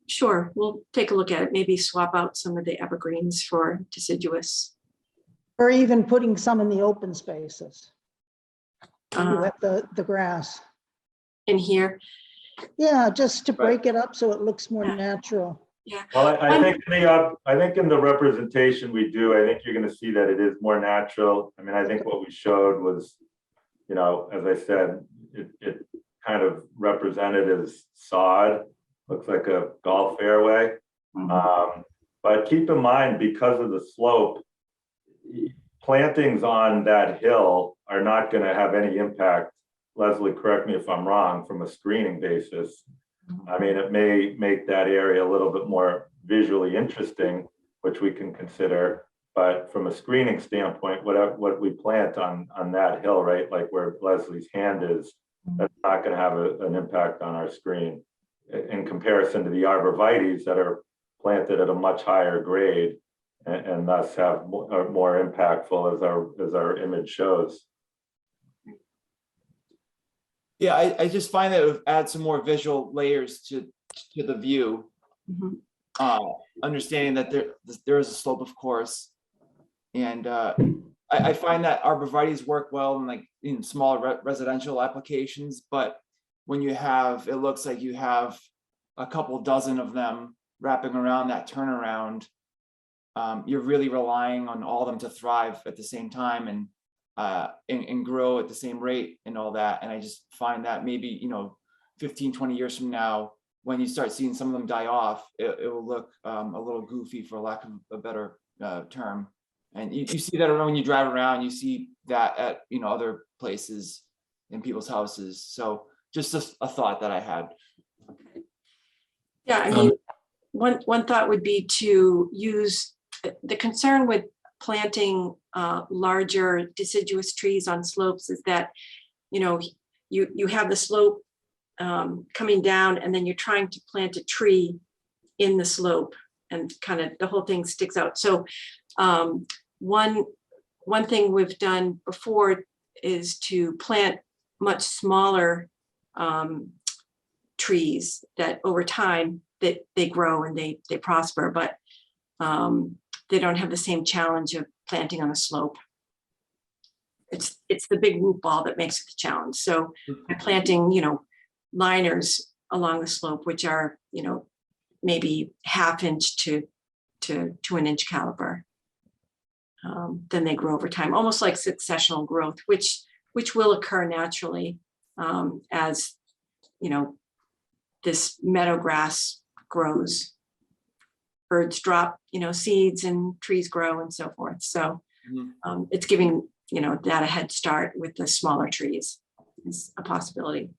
sure. We'll take a look at it. Maybe swap out some of the evergreens for deciduous. Or even putting some in the open spaces. With the grass. In here. Yeah, just to break it up so it looks more natural. Yeah. Well, I think in the representation we do, I think you're going to see that it is more natural. I mean, I think what we showed was, as I said, it kind of represented as sod, looks like a golf fairway. But keep in mind, because of the slope, plantings on that hill are not going to have any impact. Leslie, correct me if I'm wrong, from a screening basis. I mean, it may make that area a little bit more visually interesting, which we can consider. But from a screening standpoint, what we plant on that hill, right, like where Leslie's hand is, that's not going to have an impact on our screen in comparison to the arborvitaes that are planted at a much higher grade and thus are more impactful as our image shows. Yeah, I just find that it would add some more visual layers to the view. Understanding that there is a slope, of course, and I find that arborvitaes work well in smaller residential applications, but when you have, it looks like you have a couple dozen of them wrapping around that turnaround, you're really relying on all of them to thrive at the same time and grow at the same rate and all that. And I just find that maybe, 15, 20 years from now, when you start seeing some of them die off, it will look a little goofy, for lack of a better term. And you see that when you drive around, you see that at, other places in people's houses. So just a thought that I had. Yeah, I mean, one thought would be to use the concern with planting larger deciduous trees on slopes is that, you have the slope coming down and then you're trying to plant a tree in the slope and kind of the whole thing sticks out. So one thing we've done before is to plant much smaller trees that over time that they grow and they prosper, but they don't have the same challenge of planting on a slope. It's the big root ball that makes it the challenge. So by planting, liners along the slope, which are, maybe 1/2 inch to 1 inch caliber. then they grow over time, almost like successional growth, which will occur naturally as, you know, this meadow grass grows. Birds drop, you know, seeds and trees grow and so forth. So it's giving, you know, that a head start with the smaller trees is a possibility.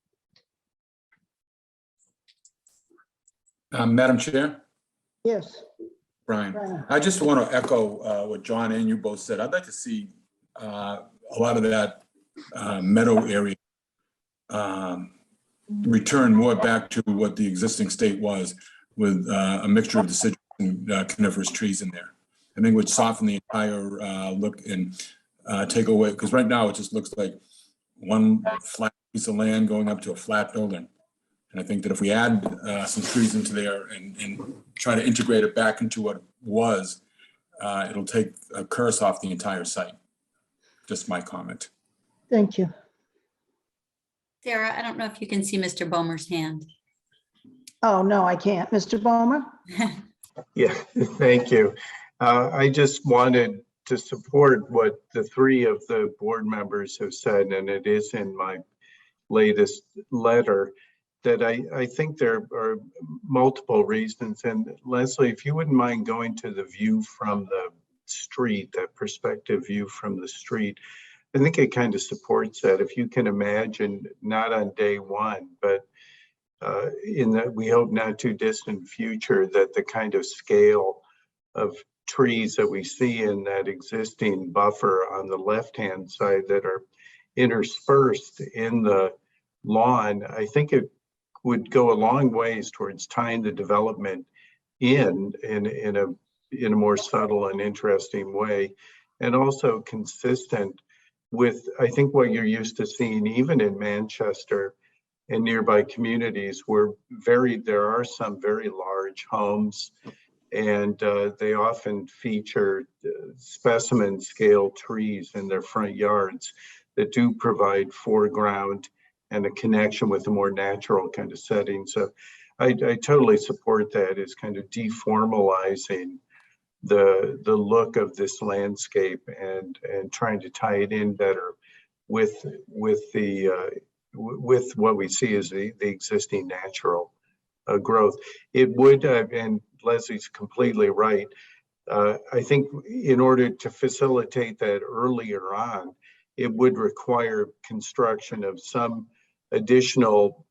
Madam Chair, Yes. Brian, Brian. I just want to echo what John and you both said. I'd like to see a lot of that meadow area return more back to what the existing state was, with a mixture of deciduous and coniferous trees in there. I think it would soften the entire look and take away, because right now it just looks like one flat piece of land going up to a flat building. And I think that if we add some trees into there and try to integrate it back into what it was, it'll take a curse off the entire site. Just my comment. Thank you. Sarah, I don't know if you can see Mr. Bomer's hand. Oh, no, I can't. Mr. Bomer? Yeah, thank you. I just wanted to support what the three of the board members have said, and it is in my latest letter, that I think there are multiple reasons. And Leslie, if you wouldn't mind going to the view from the street, that perspective view from the street, I think it kind of supports that. If you can imagine, not on day one, but in that we hope not too distant future, that the kind of scale of trees that we see in that existing buffer on the left-hand side that are interspersed in the lawn, I think it would go a long ways towards tying the development in a more subtle and interesting way, and also consistent with, I think, what you're used to seeing even in Manchester and nearby communities, where there are some very large homes, and they often feature specimen scale trees in their front yards that do provide foreground and a connection with a more natural kind of setting. So I totally support that as kind of deformalizing the look of this landscape and trying to tie it in better with what we see as the existing natural growth. It would, and Leslie's completely right, I think in order to facilitate that earlier on, it would require construction of some additional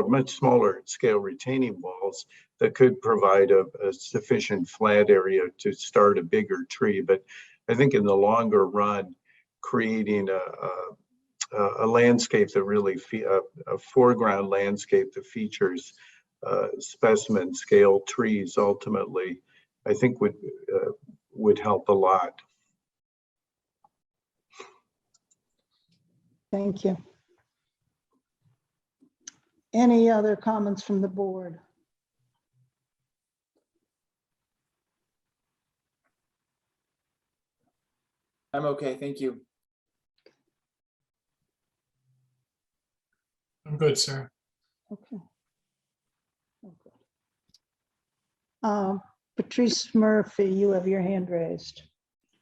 much smaller scale retaining walls that could provide a sufficient flat area to start a bigger tree. But I think in the longer run, creating a landscape that really, a foreground landscape that features specimen scale trees ultimately, I think would help a lot. Thank you. Any other comments from the board? I'm okay, thank you. I'm good, sir. Okay. Patrice Murphy, you have your hand raised.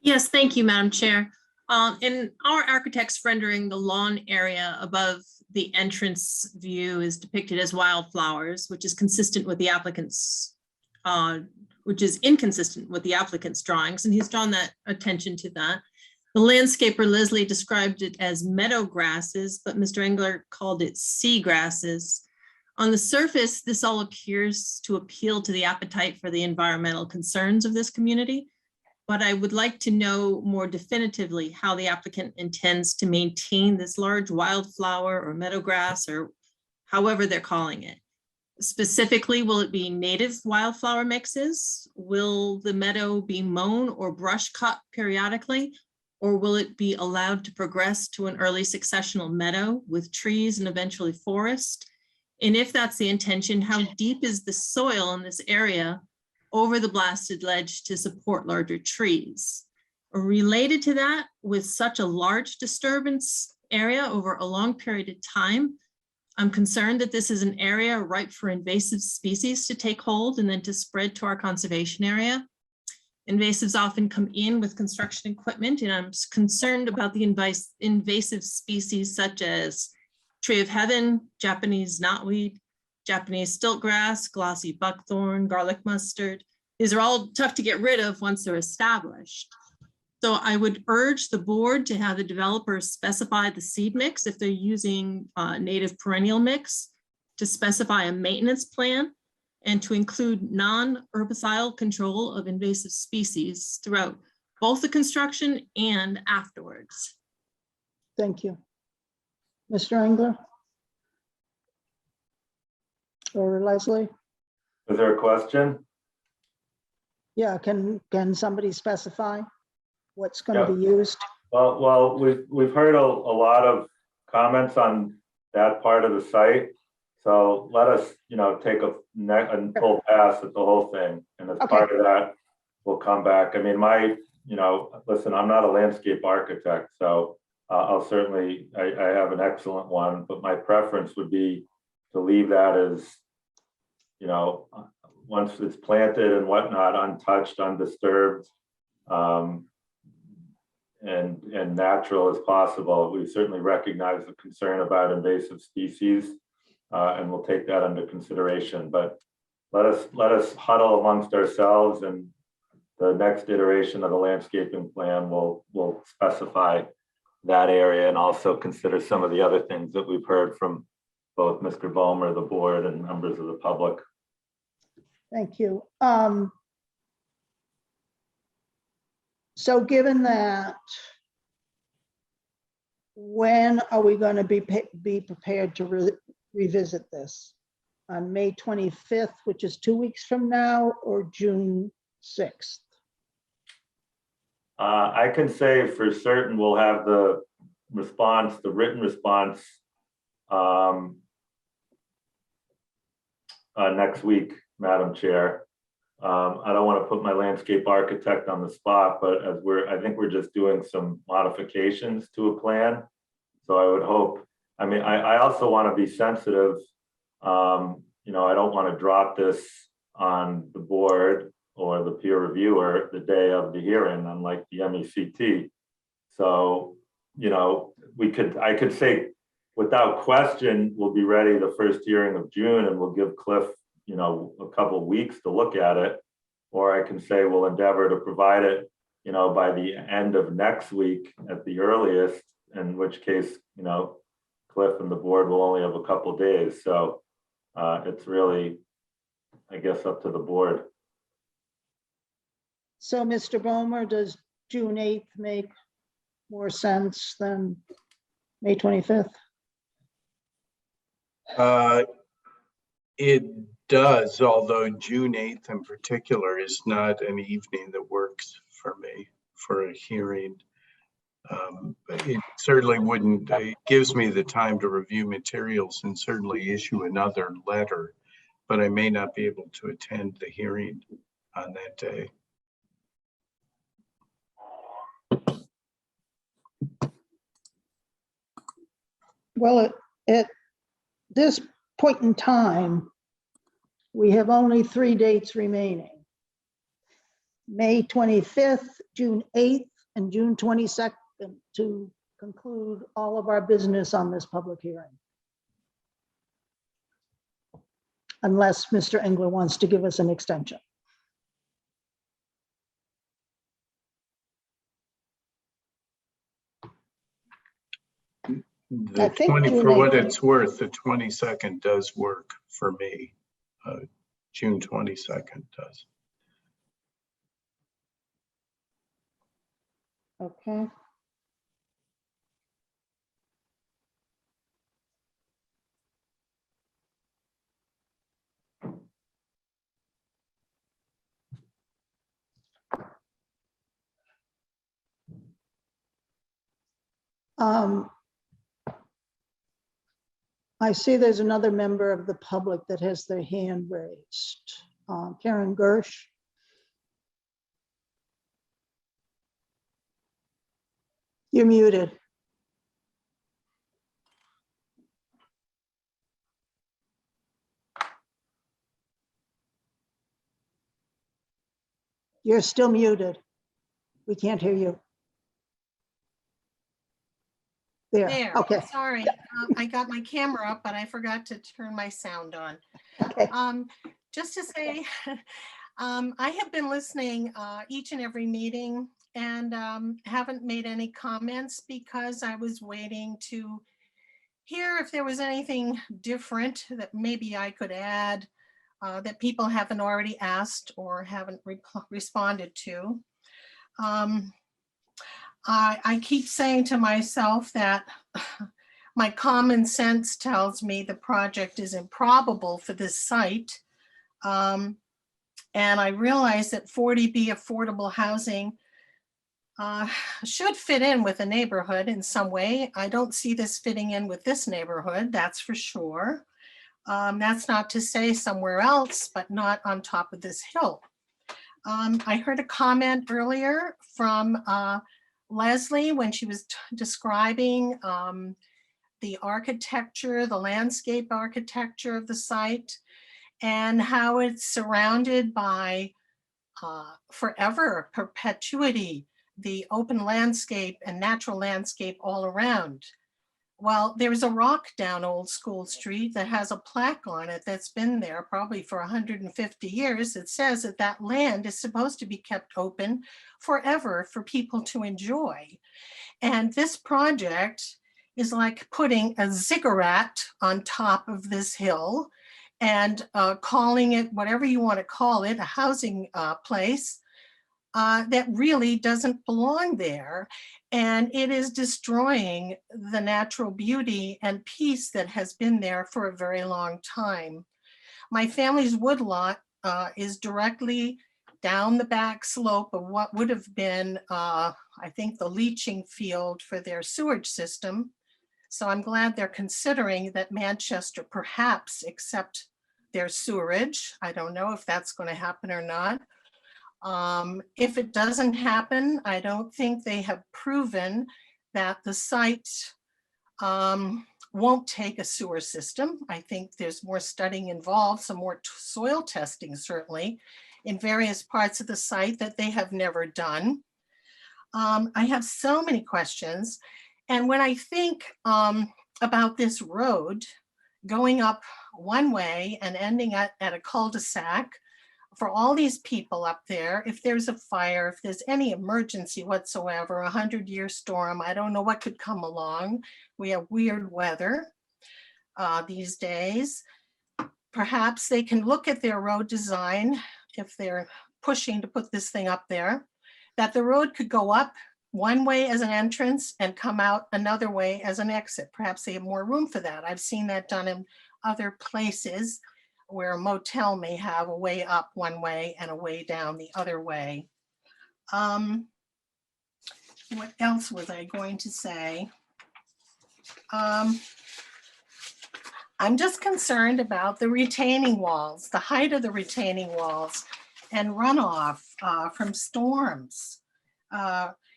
Yes, thank you, Madam Chair. In our architect's rendering, the lawn area above the entrance view is depicted as wildflowers, which is inconsistent with the applicant's drawings, and he's drawn that attention to that. The landscaper Leslie described it as meadow grasses, but Mr. Engler called it sea grasses. On the surface, this all appears to appeal to the appetite for the environmental concerns of this community, but I would like to know more definitively how the applicant intends to maintain this large wildflower or meadowgrass, or however they're calling it. Specifically, will it be native wildflower mixes? Will the meadow be mown or brush cut periodically? Or will it be allowed to progress to an early successional meadow with trees and eventually forest? And if that's the intention, how deep is the soil in this area over the blasted ledge to support larger trees? Related to that, with such a large disturbance area over a long period of time, I'm concerned that this is an area ripe for invasive species to take hold and then to spread to our conservation area. Invasives often come in with construction equipment, and I'm concerned about the invasive species such as tree of heaven, Japanese knotweed, Japanese stiltgrass, glossy buckthorn, garlic mustard. These are all tough to get rid of once they're established. So I would urge the board to have the developers specify the seed mix if they're using native perennial mix, to specify a maintenance plan, and to include non-herbicidal control of invasive species throughout both the construction and afterwards. Thank you. Mr. Engler? Or Leslie? Is there a question? Yeah, can somebody specify what's going to Yeah. be used? Well, we've heard a lot of comments on that part of the site. So let us, take a full pass at the whole thing. And as part of that, we'll come back. I mean, listen, I'm not a landscape architect, so I'll certainly, I have an excellent one, but my preference would be to leave that as, once it's planted and whatnot, untouched, undisturbed, and natural as possible. We certainly recognize the concern about invasive species, and we'll take that under consideration. But let us huddle amongst ourselves, and the next iteration of the landscaping plan will specify that area and also consider some of the other things that we've heard from both Mr. Bomer, the board, and members of the public. Thank you. So given that, when are we going to be prepared to revisit this? On May 25th, which is 2 weeks from now, or June 6th? I can say for certain we'll have the written response next week, Madam Chair. I don't want to put my landscape architect on the spot, but I think we're just doing some modifications to a plan. So I would hope, I also want to be sensitive. I don't want to drop this on the board or the peer reviewer the day of the hearing, unlike the MECT. So, I could say without question, we'll be ready the first hearing of June, and we'll give Cliff, a couple of weeks to look at it. Or I can say we'll endeavor to provide it, by the end of next week at the earliest, in which case, Cliff and the board will only have a couple of days. So it's really, I guess, up to the board. So Mr. Bomer, does June 8th make more sense than May 25th? It does, although June 8th in particular is not an evening that works for me for a hearing. It certainly wouldn't, it gives me the time to review materials and certainly issue another letter, but I may not be able to attend the hearing on that day. Well, at this point in time, we have only 3 dates remaining: May 25th, June 8th, and June 22nd to conclude all of our business on this public hearing. Unless Mr. Engler wants to give us an extension. The 20, for what it's worth, the 22nd does work for me. June 22nd does. Okay. I see there's another member of the public that has their hand raised. Karen Gersh. You're muted. You're still muted. We can't hear you. There, There, okay, sorry. I got my camera up, but I forgot to turn my sound on. okay. Just to say, I have been listening each and every meeting and haven't made any comments because I was waiting to hear if there was anything different that maybe I could add that people haven't already asked or haven't responded to. I keep saying to myself that my common sense tells me the project is improbable for this site. And I realize that 40B affordable housing should fit in with a neighborhood in some way. I don't see this fitting in with this neighborhood, that's for sure. That's not to say somewhere else, but not on top of this hill. I heard a comment earlier from Leslie when she was describing the architecture, the landscape architecture of the site, and how it's surrounded by forever, perpetuity, the open landscape and natural landscape all around. Well, there's a rock down Old School Street that has a plaque on it that's been there probably for 150 years. It says that that land is supposed to be kept open forever for people to enjoy. And this project is like putting a ziggurat on top of this hill and calling it whatever you want to call it, a housing place that really doesn't belong there. And it is destroying the natural beauty and peace that has been there for a very long time. My family's woodlot is directly down the back slope of what would have been, I think, the leaching field for their sewage system. So I'm glad they're considering that Manchester perhaps accept their sewerage. I don't know if that's going to happen or not. If it doesn't happen, I don't think they have proven that the site won't take a sewer system. I think there's more studying involved, some more soil testing certainly in various parts of the site that they have never done. I have so many questions. And when I think about this road going up one way and ending at a cul-de-sac, for all these people up there, if there's a fire, if there's any emergency whatsoever, 100-year storm, I don't know what could come along. We have weird weather these days. Perhaps they can look at their road design if they're pushing to put this thing up there, that the road could go up one way as an entrance and come out another way as an exit. Perhaps they have more room for that. I've seen that done in other places where a motel may have a way up one way and a way down the other way. What else was I going to say? I'm just concerned about the retaining walls, the height of the retaining walls and runoff from storms.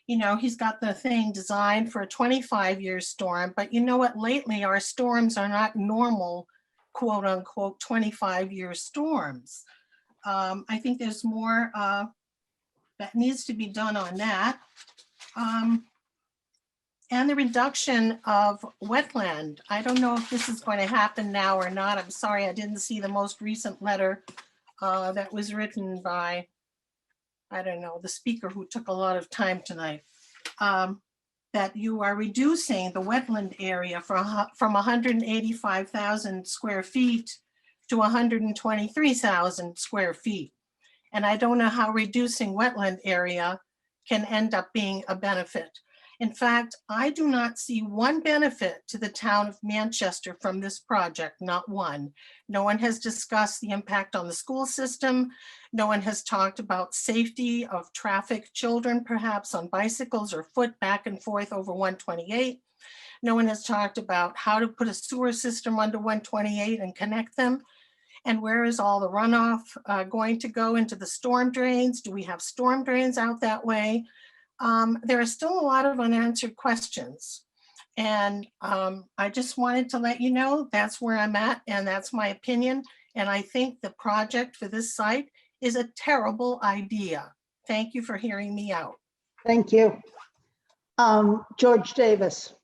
You know, he's got the thing designed for a 25-year storm, but you know what, lately our storms are not normal, quote unquote, 25-year storms. I think there's more that needs to be done on that. And the reduction of wetland. I don't know if this is going to happen now or not. I'm sorry, I didn't see the most recent letter that was written by, I don't know, the speaker who took a lot of time tonight. That you are reducing the wetland area from 185,000 square feet to 123,000 square feet. And I don't know how reducing wetland area can end up being a benefit. In fact, I do not see one benefit to the town of Manchester from this project, not one. No one has discussed the impact on the school system. No one has talked about safety of traffic, children perhaps on bicycles or foot back and forth over 128. No one has talked about how to put a sewer system under 128 and connect them. And where is all the runoff going to go into the storm drains? Do we have storm drains out that way? There are still a lot of unanswered questions. And I just wanted to let you know that's where I'm at and that's my opinion. And I think the project for this site is a terrible idea. Thank you for hearing me out. Thank you. George Davis.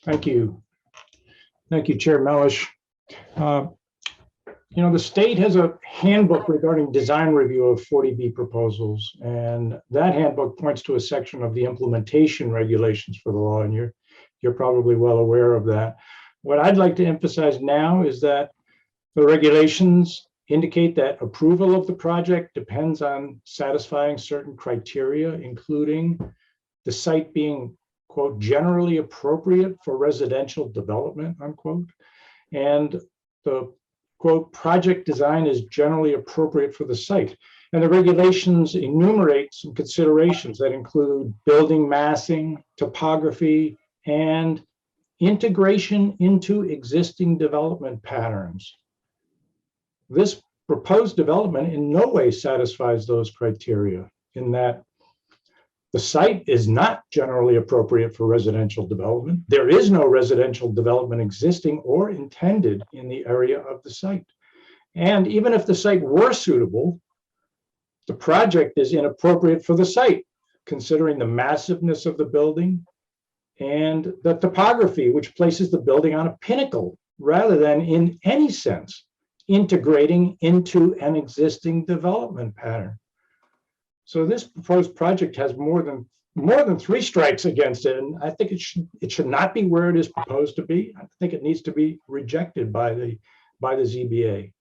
Thank you. Thank you, Chair Mellish. The state has a handbook regarding design review of 40B proposals, and that handbook points to a section of the implementation regulations for the law, and you're probably well aware of that. What I'd like to emphasize now is that the regulations indicate that approval of the project depends on satisfying certain criteria, including the site being, quote, generally appropriate for residential development, unquote, and the, quote, project design is generally appropriate for the site. And the regulations enumerate some considerations that include building massing, topography, and integration into existing development patterns. This proposed development in no way satisfies those criteria, in that the site is not generally appropriate for residential development. There is no residential development existing or intended in the area of the site. And even if the site were suitable, the project is inappropriate for the site, considering the massiveness of the building and the topography, which places the building on a pinnacle rather than, in any sense, integrating into an existing development pattern. So this proposed project has more than three strikes against it, and I think it should not be where it is proposed to be. I think it needs to be rejected by the ZBA.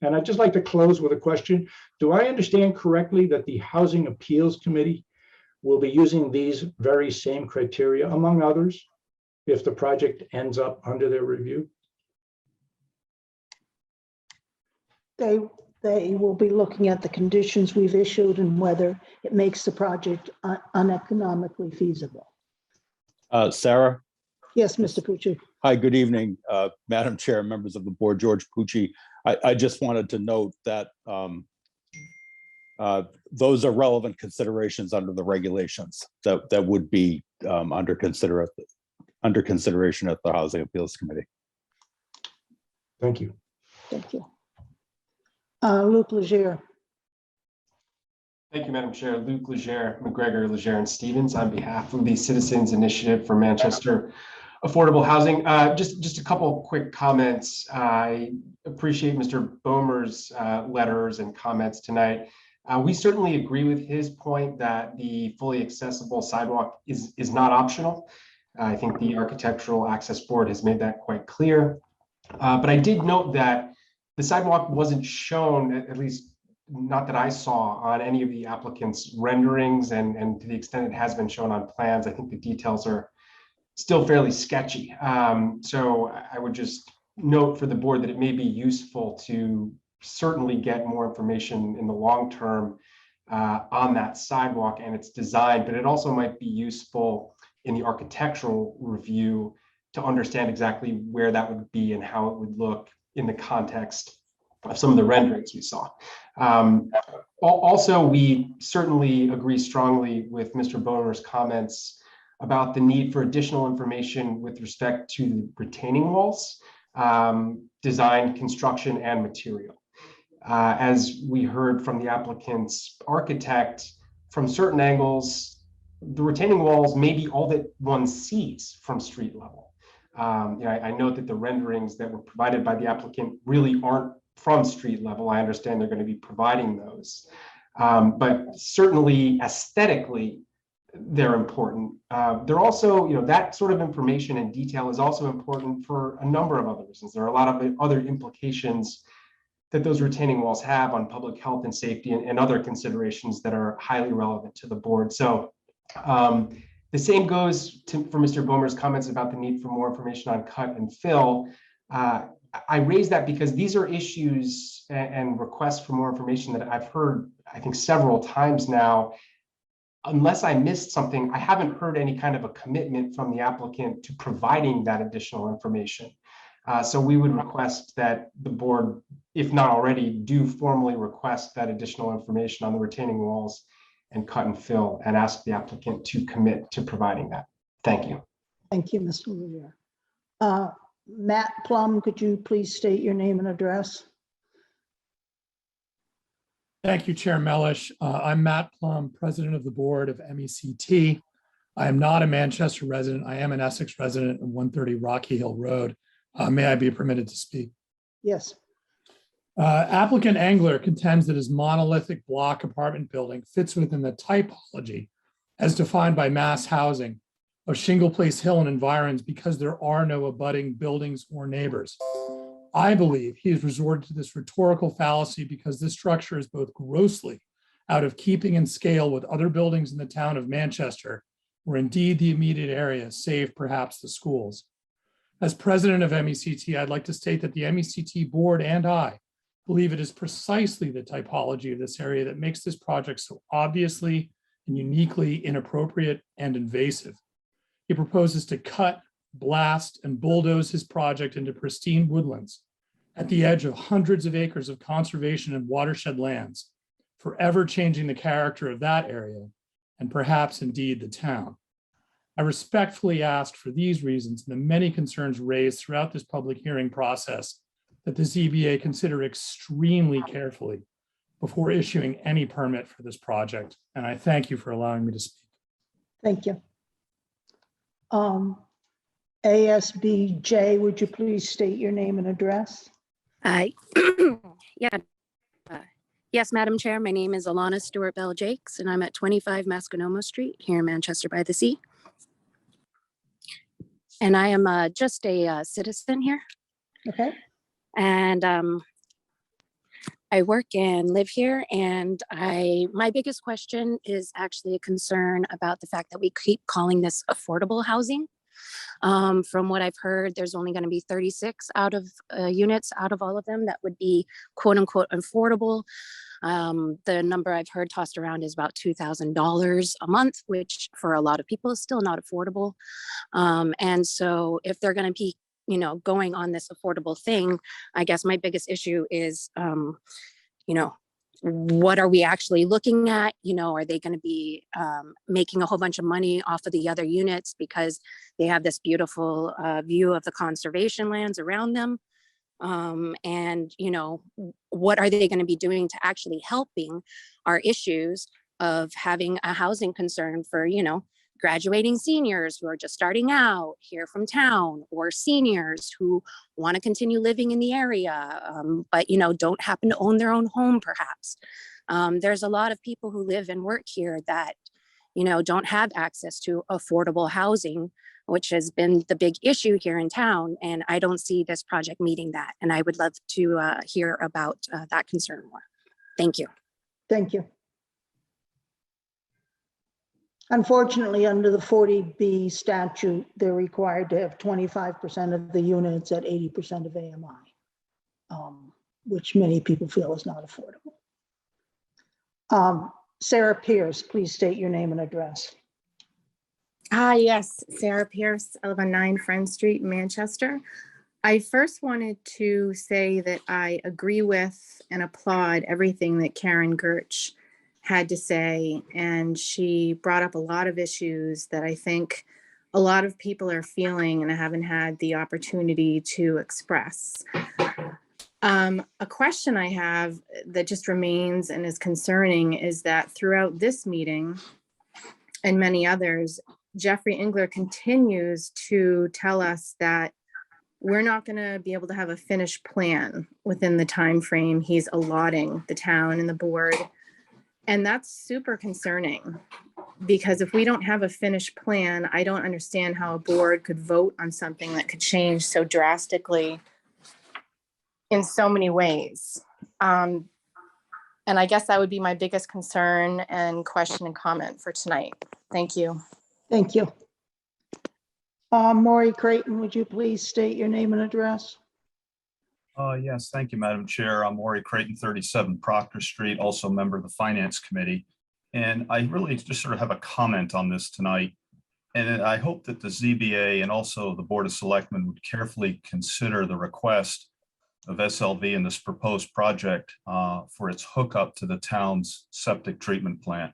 And I'd just like to close with a question. Do I understand correctly that the Housing Appeals Committee will be using these very same criteria, among others, if the project ends up under their review? They will be looking at the conditions we've issued and whether it makes the project uneconomically feasible. Sarah? Yes, Mr. Pucci. Hi, good evening, Madam Chair, members of the board, George Pucci. I just wanted to note that those are relevant considerations under the regulations that would be under consideration at the Housing Appeals Committee. Thank you. Thank you. Luke Leger. Thank you, Madam Chair. Luke Leger, McGregor, Leger, and Stevens on behalf of the Citizens Initiative for Manchester Affordable Housing. Just a couple of quick comments. I appreciate Mr. Boehmer's letters and comments tonight. We certainly agree with his point that the fully accessible sidewalk is not optional. I think the Architectural Access Board has made that quite clear. But I did note that the sidewalk wasn't shown, at least not that I saw, on any of the applicant's renderings, and to the extent it has been shown on plans, I think the details are still fairly sketchy. So I would just note for the board that it may be useful to certainly get more information in the long term on that sidewalk and its design, but it also might be useful in the architectural review to understand exactly where that would be and how it would look in the context of some of the renderings we saw. Also, we certainly agree strongly with Mr. Boehmer's comments about the need for additional information with respect to the retaining walls, design, construction, and material. As we heard from the applicant's architect, from certain angles, the retaining walls may be all that one sees from street level. I note that the renderings that were provided by the applicant really aren't from street level. I understand they're going to be providing those, but certainly aesthetically, they're important. They're also, that sort of information and detail is also important for a number of other reasons. There are a lot of other implications that those retaining walls have on public health and safety and other considerations that are highly relevant to the board. So the same goes for Mr. Boehmer's comments about the need for more information on cut and fill. I raise that because these are issues and requests for more information that I've heard, I think, several times now. Unless I missed something, I haven't heard any kind of a commitment from the applicant to providing that additional information. So we would request that the board, if not already, do formally request that additional information on the retaining walls and cut and fill, and ask the applicant to commit to providing that. Thank you. Thank you, Mr. Leger. Matt Plum, could you please state your name and address? Thank you, Chair Mellish. I'm Matt Plum, President of the Board of MECT. I am not a Manchester resident. I am an Essex resident of 130 Rocky Hill Road. May I be permitted to speak? Yes. Applicant Angler contends that his monolithic block apartment building fits within the typology as defined by mass housing of Shingle Place Hill and environs because there are no abutting buildings or neighbors. I believe he has resorted to this rhetorical fallacy because this structure is both grossly out of keeping and scale with other buildings in the town of Manchester, or indeed the immediate area, save perhaps the schools. As president of MECT, I'd like to state that the MECT board and I believe it is precisely the typology of this area that makes this project so obviously and uniquely inappropriate and invasive. He proposes to cut, blast, and bulldoze his project into pristine woodlands at the edge of hundreds of acres of conservation and watershed lands, forever changing the character of that area and perhaps indeed the town. I respectfully ask for these reasons and the many concerns raised throughout this public hearing process that the ZBA consider extremely carefully before issuing any permit for this project. And I thank you for allowing me to speak. Thank you. ASBJ, would you please state your name and address? Yes, Madam Chair, my name is Alana Stewart Bell Jakes, and I'm at 25 Masconomo Street here in Manchester by the Sea. And I am just a citizen here. Okay. And I work and live here, and my biggest question is actually a concern about the fact that we keep calling this affordable housing. From what I've heard, there's only going to be 36 out of units out of all of them that would be quote unquote affordable. The number I've heard tossed around is about $2,000 a month, which for a lot of people is still not affordable. And so if they're going to be, going on this affordable thing, I guess my biggest issue is, what are we actually looking at? Are they going to be making a whole bunch of money off of the other units because they have this beautiful view of the conservation lands around them? And what are they going to be doing to actually helping our issues of having a housing concern for, graduating seniors who are just starting out here from town, or seniors who want to continue living in the area, but don't happen to own their own home perhaps. There's a lot of people who live and work here that don't have access to affordable housing, which has been the big issue here in town, and I don't see this project meeting that, and I would love to hear about that concern more. Thank you. Thank you. Unfortunately, under the 40B statute, they're required to have 25% of the units at 80% of AMI, which many people feel is not affordable. Sarah Pierce, please state your name and address. Yes, Sarah Pierce, 11-9 Friend Street, Manchester. I first wanted to say that I agree with and applaud everything that Karen Gertsch had to say, and she brought up a lot of issues that I think a lot of people are feeling and haven't had the opportunity to express. A question I have that just remains and is concerning is that throughout this meeting and many others, Jeffrey Engler continues to tell us that we're not going to be able to have a finished plan within the time frame he's allotting the town and the board. And that's super concerning, because if we don't have a finished plan, I don't understand how a board could vote on something that could change so drastically in so many ways. And I guess that would be my biggest concern and question and comment for tonight. Thank you. Thank you. Maury Creighton, would you please state your name and address? Yes, thank you, Madam Chair. I'm Maury Creighton, 37 Proctor Street, also a member of the Finance Committee. And I really just sort of have a comment on this tonight. And I hope that the ZBA and also the Board of Selectmen would carefully consider the request of SLV in this proposed project for its hookup to the town's septic treatment plant.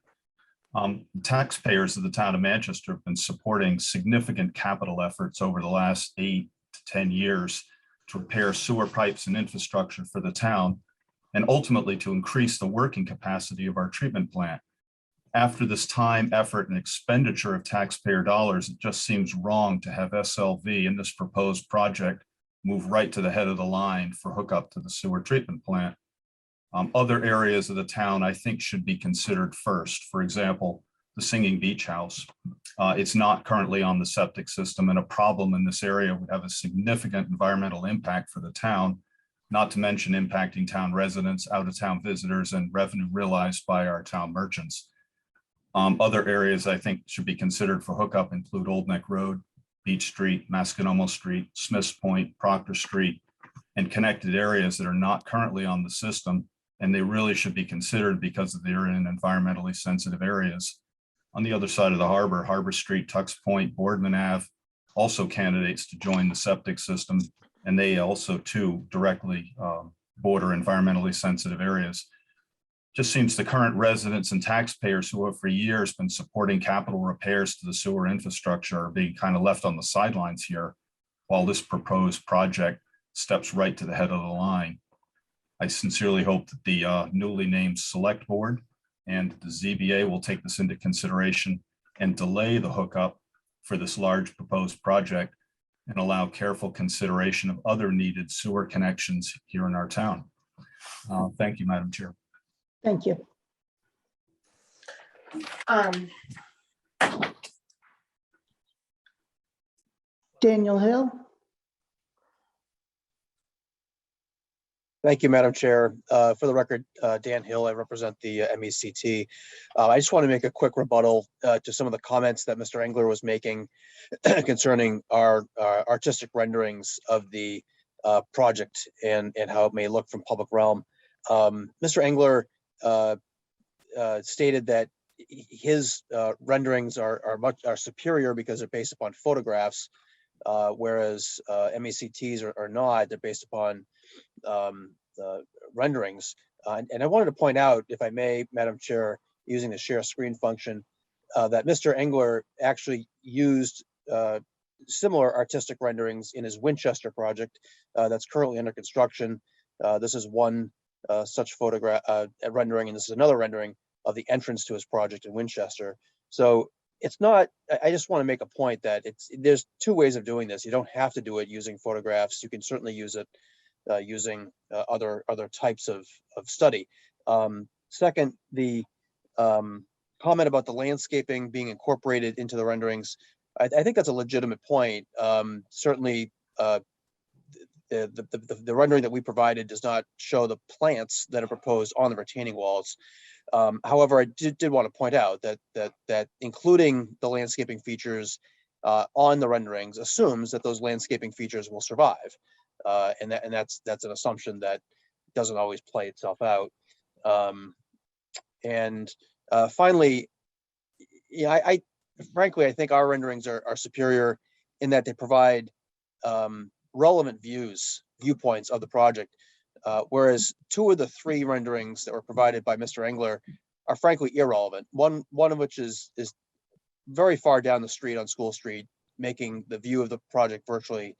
Taxpayers of the town of Manchester have been supporting significant capital efforts over the last 8 to 10 years to repair sewer pipes and infrastructure for the town, and ultimately to increase the working capacity of our treatment plant. After this time, effort, and expenditure of taxpayer dollars, it just seems wrong to have SLV in this proposed project move right to the head of the line for hookup to the sewer treatment plant. Other areas of the town, I think, should be considered first. For example, the Singing Beach House. It's not currently on the septic system, and a problem in this area would have a significant environmental impact for the town, not to mention impacting town residents, out-of-town visitors, and revenue realized by our town merchants. Other areas I think should be considered for hookup include Old Neck Road, Beach Street, Masconomo Street, Smiths Point, Proctor Street, and connected areas that are not currently on the system, and they really should be considered because they're in environmentally sensitive areas. On the other side of the harbor, Harbor Street, Tux Point, Boardman Ave, also candidates to join the septic system, and they also too directly border environmentally sensitive areas. Just seems the current residents and taxpayers who have for years been supporting capital repairs to the sewer infrastructure are being kind of left on the sidelines here, while this proposed project steps right to the head of the line. I sincerely hope that the newly named Select Board and the ZBA will take this into consideration and delay the hookup for this large proposed project and allow careful consideration of other needed sewer connections here in our town. Thank you, Madam Chair. Thank you. Daniel Hill. Thank you, Madam Chair. For the record, Dan Hill, I represent the MECT. I just want to make a quick rebuttal to some of the comments that Mr. Engler was making concerning our artistic renderings of the project and how it may look from public realm. Mr. Engler stated that his renderings are superior because they're based upon photographs, whereas MECTs are not. They're based upon renderings. And I wanted to point out, if I may, Madam Chair, using the share screen function, that Mr. Engler actually used similar artistic renderings in his Winchester project that's currently under construction. This is one such photograph rendering, and this is another rendering of the entrance to his project in Winchester. So it's not, I just want to make a point that there's two ways of doing this. You don't have to do it using photographs. You can certainly use it using other types of study. Second, the comment about the landscaping being incorporated into the renderings, I think that's a legitimate point. Certainly, the rendering that we provided does not show the plants that are proposed on the retaining walls. However, I did want to point out that including the landscaping features on the renderings assumes that those landscaping features will survive, and that's an assumption that doesn't always play itself out. Finally, yeah, frankly, I think our renderings are superior in that they provide relevant viewpoints of the project, whereas two of the three renderings that were provided by Mr. Engler are frankly irrelevant. One of which is very far down the street on School Street, making the view of the project virtually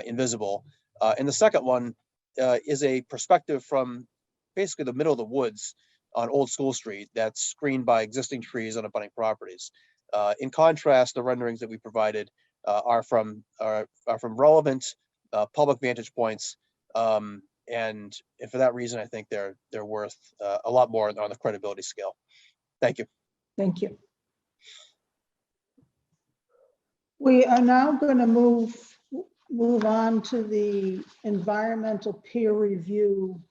invisible. And the second one is a perspective from basically the middle of the woods on Old School Street that's screened by existing trees on abutting properties. In contrast, the renderings that we provided are from relevant public vantage points, and for that reason, I think they're worth a lot more on the credibility scale. Thank you. Thank you. We are now going to move on to the environmental peer review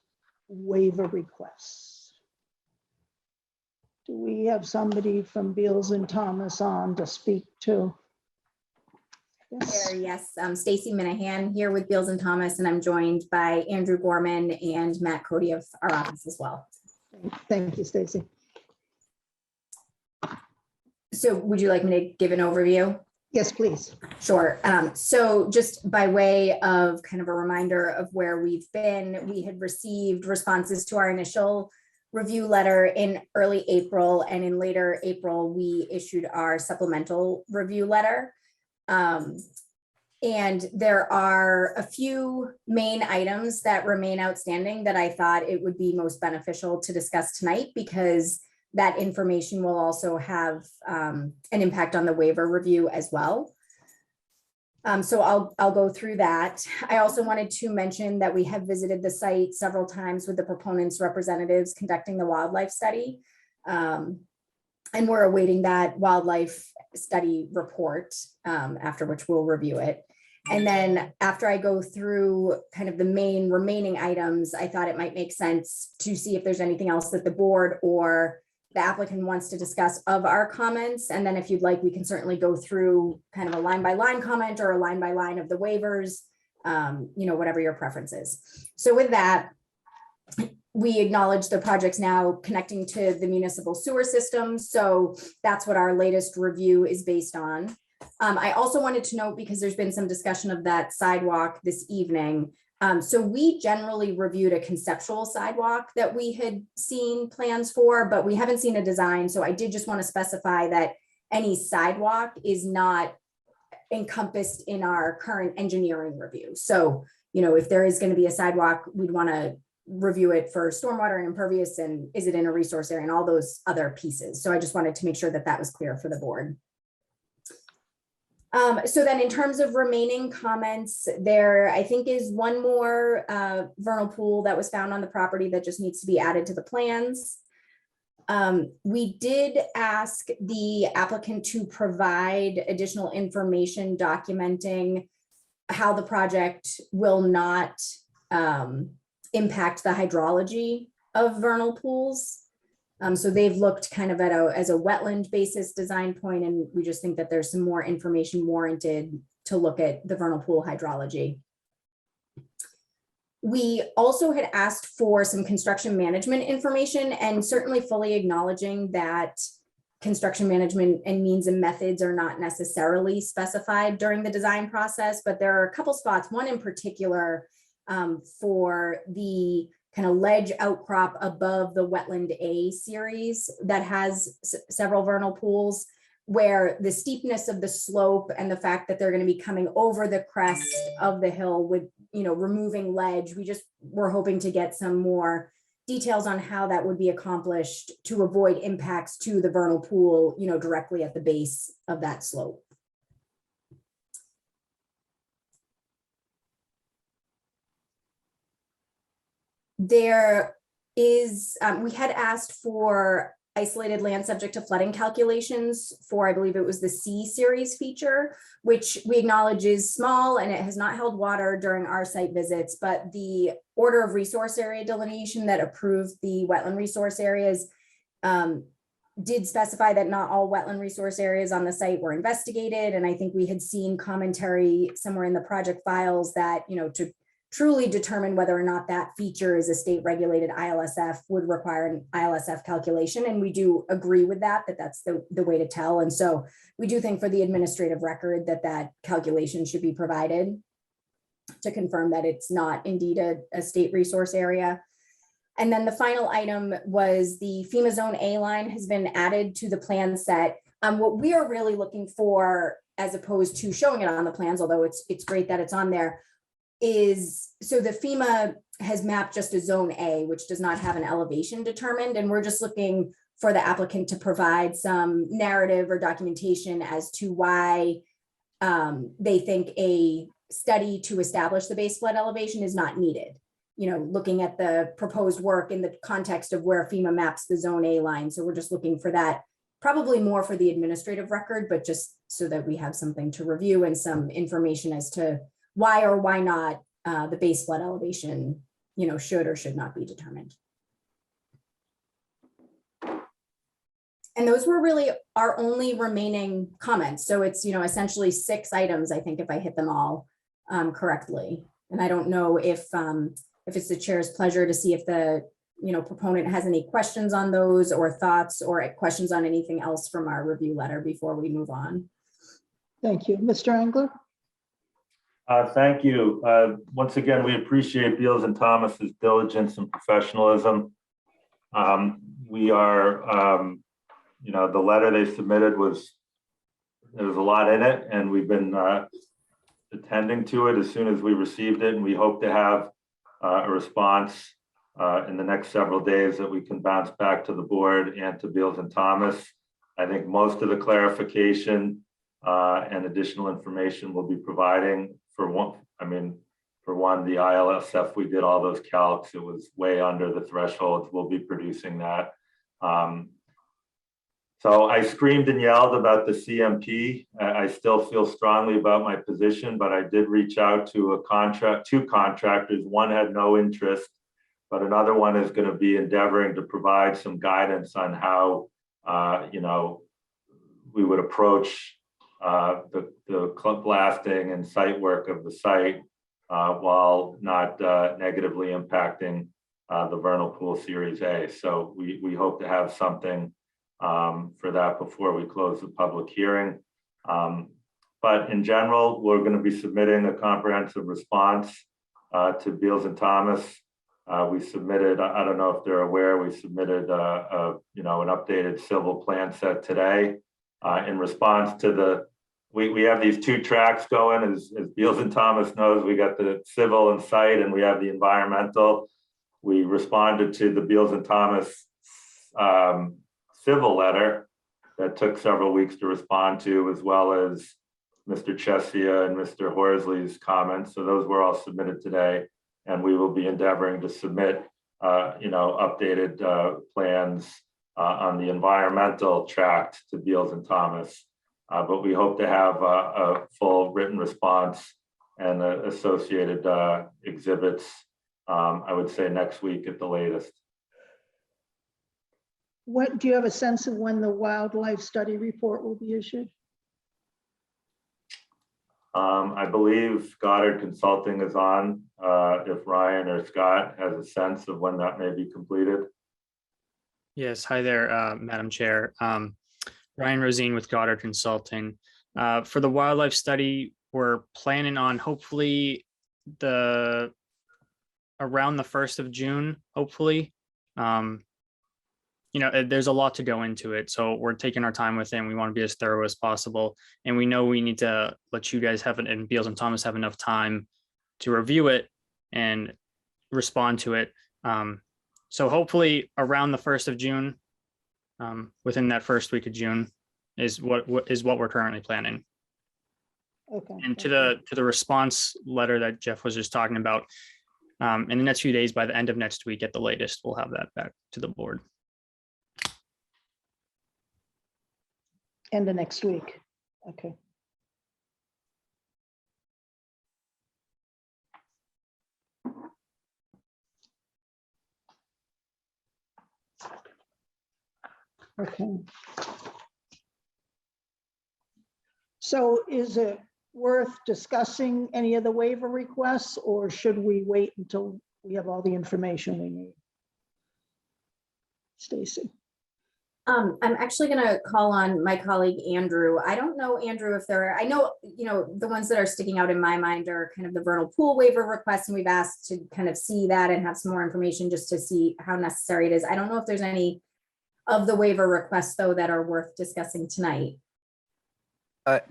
waiver requests. Do we have somebody from Beals and Thomas on to speak to? Yes, Stacy Minahan here with Beals and Thomas, and I'm joined by Andrew Gorman and Matt Cody of our office as well. Thank you, Stacy. So would you like me to give an overview? Yes, please. Sure. So just by way of kind of a reminder of where we've been, we had received responses to our initial review letter in early April, and in later April, we issued our supplemental review letter. And there are a few main items that remain outstanding that I thought it would be most beneficial to discuss tonight, because that information will also have an impact on the waiver review as well. So I'll go through that. I also wanted to mention that we have visited the site several times with the proponents' representatives conducting the wildlife study. And we're awaiting that wildlife study report, after which we'll review it. And then after I go through kind of the main remaining items, I thought it might make sense to see if there's anything else that the board or the applicant wants to discuss of our comments. And then if you'd like, we can certainly go through kind of a line by line comment or a line by line of the waivers, whatever your preference is. So with that, we acknowledge the project's now connecting to the municipal sewer system. So that's what our latest review is based on. I also wanted to note, because there's been some discussion of that sidewalk this evening. So we generally reviewed a conceptual sidewalk that we had seen plans for, but we haven't seen a design. So I did just want to specify that any sidewalk is not encompassed in our current engineering review. So, if there is going to be a sidewalk, we'd want to review it for stormwater and impervious, and is it in a resource area, and all those other pieces. So I just wanted to make sure that that was clear for the board. So then in terms of remaining comments, there I think is one more vernal pool that was found on the property that just needs to be added to the plans. We did ask the applicant to provide additional information documenting how the project will not impact the hydrology of vernal pools. So they've looked kind of at as a wetland basis design point, and we just think that there's some more information warranted to look at the vernal pool hydrology. We also had asked for some construction management information, and certainly fully acknowledging that construction management and means and methods are not necessarily specified during the design process, but there are a couple spots, one in particular for the kind of ledge outcrop above the wetland A series that has several vernal pools, where the steepness of the slope and the fact that they're going to be coming over the crest of the hill with, removing ledge, we're hoping to get some more details on how that would be accomplished to avoid impacts to the vernal pool, directly at the base of that slope. There is, we had asked for isolated land subject to flooding calculations for, I believe it was the C series feature, which we acknowledge is small and it has not held water during our site visits, but the order of resource area delineation that approved the wetland resource areas did specify that not all wetland resource areas on the site were investigated. And I think we had seen commentary somewhere in the project files that, to truly determine whether or not that feature is a state regulated ILSF would require an ILSF calculation. And we do agree with that that's the way to tell. And so we do think for the administrative record that calculation should be provided to confirm that it's not indeed a state resource area. And then the final item was the FEMA Zone A line has been added to the plan set. What we are really looking for, as opposed to showing it on the plans, although it's great that it's on there, is so the FEMA has mapped just a zone A, which does not have an elevation determined. And we're just looking for the applicant to provide some narrative or documentation as to why they think a study to establish the base flood elevation is not needed. Looking at the proposed work in the context of where FEMA maps the zone A line. So we're just looking for that, probably more for the administrative record, but just so that we have something to review and some information as to why or why not the base flood elevation, should or should not be determined. And those were really our only remaining comments. So it's, essentially 6 items, I think, if I hit them all correctly. And I don't know if it's the chair's pleasure to see if the, proponent has any questions on those or thoughts or questions on anything else from our review letter before we move on. Thank you. Mr. Engler? Thank you. Once again, we appreciate Beals and Thomas's diligence and professionalism. We are, the letter they submitted there was a lot in it, and we've been attending to it as soon as we received it, and we hope to have a response in the next several days that we can bounce back to the board and to Beals and Thomas. I think most of the clarification and additional information we'll be providing for one. For one, the ILSF, we did all those calcs. It was way under the thresholds. We'll be producing that. So I screamed and yelled about the CMP. I still feel strongly about my position, but I did reach out to two contractors. One had no interest, but another one is going to be endeavoring to provide some guidance on how, we would approach the club blasting and site work of the site while not negatively impacting the Vernal Pool Series A. So we hope to have something for that before we close the public hearing. But in general, we're going to be submitting a comprehensive response to Beals and Thomas. We submitted, I don't know if they're aware, we submitted an updated civil plan set today in response to we have these two tracks going, as Beals and Thomas knows. We got the civil and site, and we have the environmental. We responded to the Beals and Thomas civil letter that took several weeks to respond to, as well as Mr. Chesia and Mr. Horsley's comments. So those were all submitted today, and we will be endeavoring to submit, updated plans on the environmental tract to Beals and Thomas. But we hope to have a full written response and associated exhibits, I would say next week at the latest. What, do you have a sense of when the wildlife study report will be issued? I believe Goddard Consulting is on. If Ryan or Scott has a sense of when that may be completed. Yes, hi there, Madam Chair. Ryan Rosine with Goddard Consulting. For the wildlife study, we're planning on hopefully around the 1st of June, hopefully. There's a lot to go into it, so we're taking our time with it, and we want to be as thorough as possible. And we know we need to let you guys have it, and Beals and Thomas have enough time to review it and respond to it. So hopefully around the 1st of June, within that first week of June, is what we're currently planning. Okay. And to the response letter that Jeff was just talking about, in the next few days, by the end of next week at the latest, we'll have that back to the board. End of next week. Okay. Okay. So is it worth discussing any of the waiver requests, or should we wait until we have all the information we need? Stacy. I'm actually going to call on my colleague, Andrew. I don't know, Andrew, if there are, I know, the ones that are sticking out in my mind are kind of the vernal pool waiver request, and we've asked to kind of see that and have some more information just to see how necessary it is. I don't know if there's any of the waiver requests, though, that are worth discussing tonight.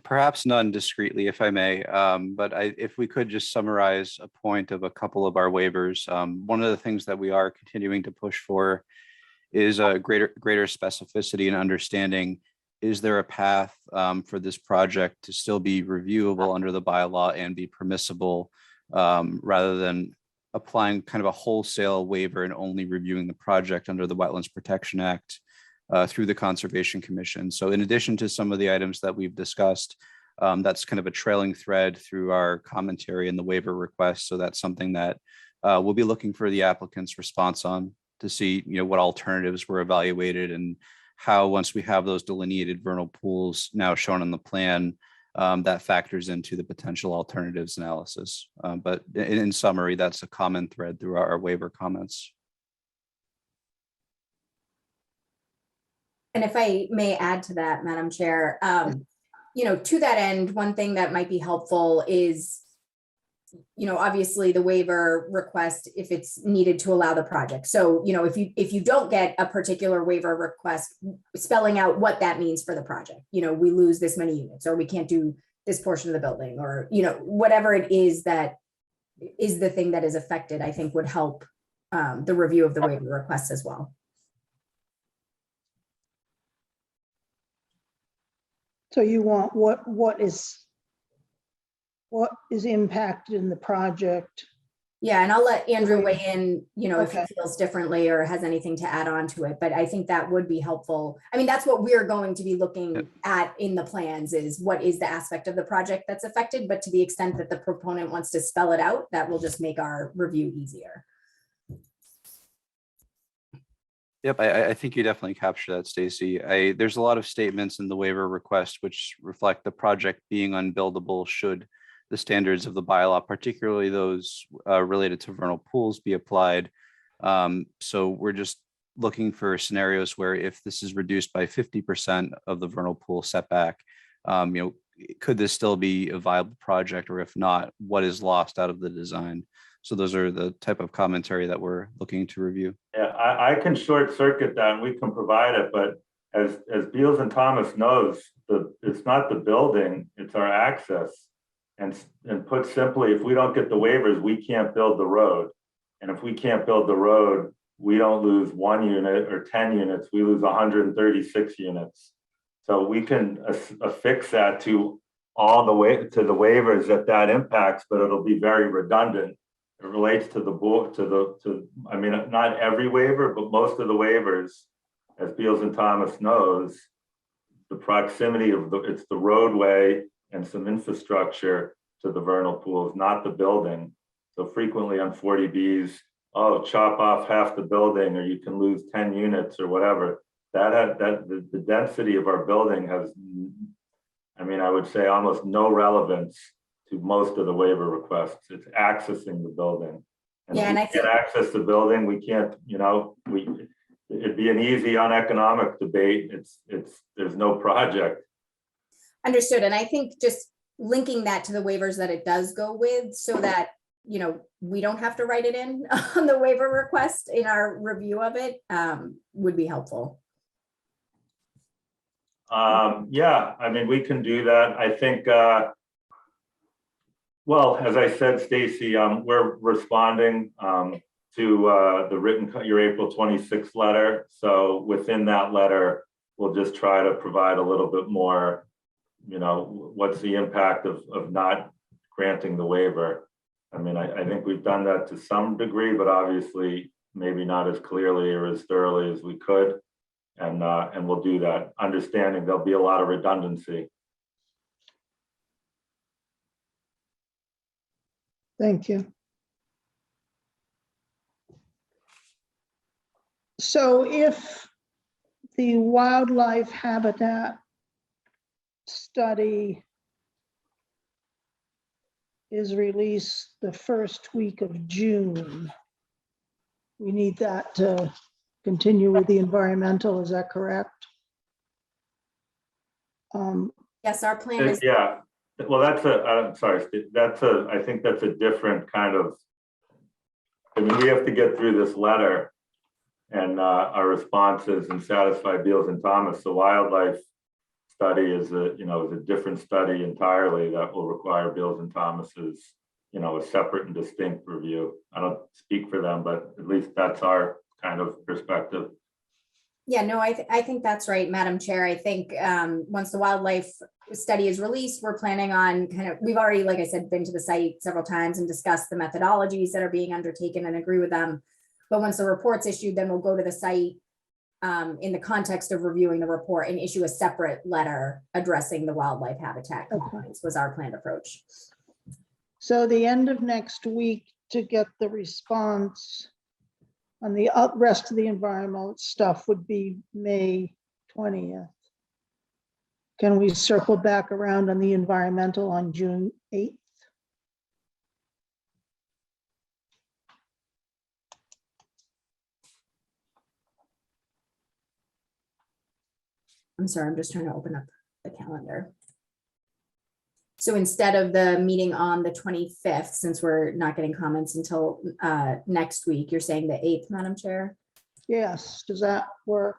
Perhaps none discreetly, if I may, but if we could just summarize a point of a couple of our waivers. One of the things that we are continuing to push for is a greater specificity and understanding. Is there a path for this project to still be reviewable under the bylaw and be permissible, rather than applying kind of a wholesale waiver and only reviewing the project under the Wetlands Protection Act through the Conservation Commission? So in addition to some of the items that we've discussed, that's kind of a trailing thread through our commentary and the waiver request. So that's something that we'll be looking for the applicant's response on, to see what alternatives were evaluated and how, once we have those delineated vernal pools now shown on the plan, that factors into the potential alternatives analysis. But in summary, that's a common thread through our waiver comments. And if I may add to that, Madam Chair, to that end, one thing that might be helpful is, obviously the waiver request, if it's needed to allow the project. So, if you don't get a particular waiver request spelling out what that means for the project, we lose this many units, or we can't do this portion of the building, or, you know, whatever it is that is the thing that is affected, I think would help the review of the waiver requests as well. So you want what is impacted in the project? Yeah, and I'll let Andrew weigh in, you know, if he Okay. feels differently or has anything to add on to it, but I think that would be helpful. I mean, that's what we're going to be looking at in the plans, is what is the aspect of the project that's affected, but to the extent that the proponent wants to spell it out, that will just make our review easier. Yep, I think you definitely capture that, Stacy. There's a lot of statements in the waiver request which reflect the project being unbuildable should the standards of the bylaw, particularly those related to vernal pools, be applied. So we're just looking for scenarios where if this is reduced by 50% of the vernal pool setback, you know, could this still be a viable project, or if not, what is lost out of the design? So those are the type of commentary that we're looking to review. Yeah, I can short circuit that and we can provide it, but as Beals and Thomas knows, it's not the building, it's our access. And put simply, if we don't get the waivers, we can't build the road. And if we can't build the road, we don't lose 1 unit or 10 units, we lose 136 units. So we can affix that to all the way to the waivers that impacts, but it'll be very redundant. It relates to the board, I mean, not every waiver, but most of the waivers, as Beals and Thomas knows, the proximity of it's the roadway and some infrastructure to the vernal pools, not the building. So frequently on 40Bs, oh, chop off half the building, or you can lose 10 units or whatever. The density of our building has, I mean, I would say almost no relevance to most of the waiver requests. It's accessing the building. And yeah, if and we I think can't access the building, we can't, you know, it'd be an easy uneconomic debate. There's no project. understood. And I think just linking that to the waivers that it does go with, so that, you know, we don't have to write it in on the waiver request in our review of it, would be helpful. Yeah, I mean, we can do that. I think, well, as I said, Stacy, we're responding to the your April 26th letter. So within that letter, we'll just try to provide a little bit more, you know, what's the impact of not granting the waiver. I mean, I think we've done that to some degree, but obviously maybe not as clearly or as thoroughly as we could. And we'll do that, understanding there'll be a lot of redundancy. Thank you. So if the wildlife habitat study is released the first week of June, we need that to continue with the environmental, is that correct? Yes, our plan is. Yeah, well, I'm sorry, I think that's a different kind of, I mean, we have to get through this letter and our responses and satisfy Beals and Thomas. The wildlife study is a different study entirely that will require Beals and Thomas's, you know, a separate and distinct review. I don't speak for them, but at least that's our kind of perspective. Yeah, no, I think that's right, Madam Chair. I think once the wildlife study is released, we're planning on we've already, like I said, been to the site several times and discussed the methodologies that are being undertaken and agree with them. But once the report's issued, then we'll go to the site in the context of reviewing the report and issue a separate letter addressing the wildlife habitat compliance was our planned approach. So the end of next week to get the response on the rest of the environmental stuff would be May 20th. Can we circle back around on the environmental on June 8th? I'm sorry, I'm just trying to open up the calendar. So instead of the meeting on the 25th, since we're not getting comments until next week, you're saying the 8th, Madam Chair? Yes, does that work?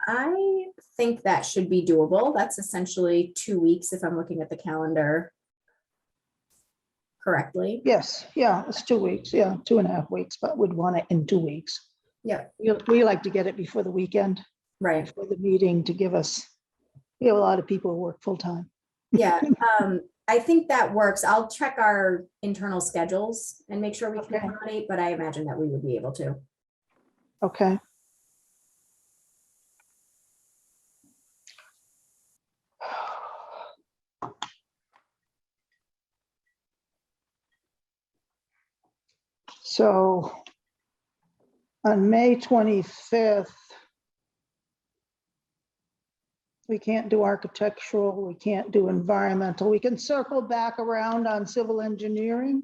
I think that should be doable. That's essentially 2 weeks if I'm looking at the calendar correctly. Yes, yeah, it's 2 weeks, yeah, 2.5 weeks, but we'd want it in 2 weeks. Yeah, We like to get it before the weekend, right. before the meeting to give us, we have a lot of people who work full-time. Yeah, I think that works. I'll check our internal schedules and make sure we can Okay. accommodate, but I imagine that we would be able to. Okay. So on May 25th, we can't do architectural, we can't do environmental. We can circle back around on civil engineering.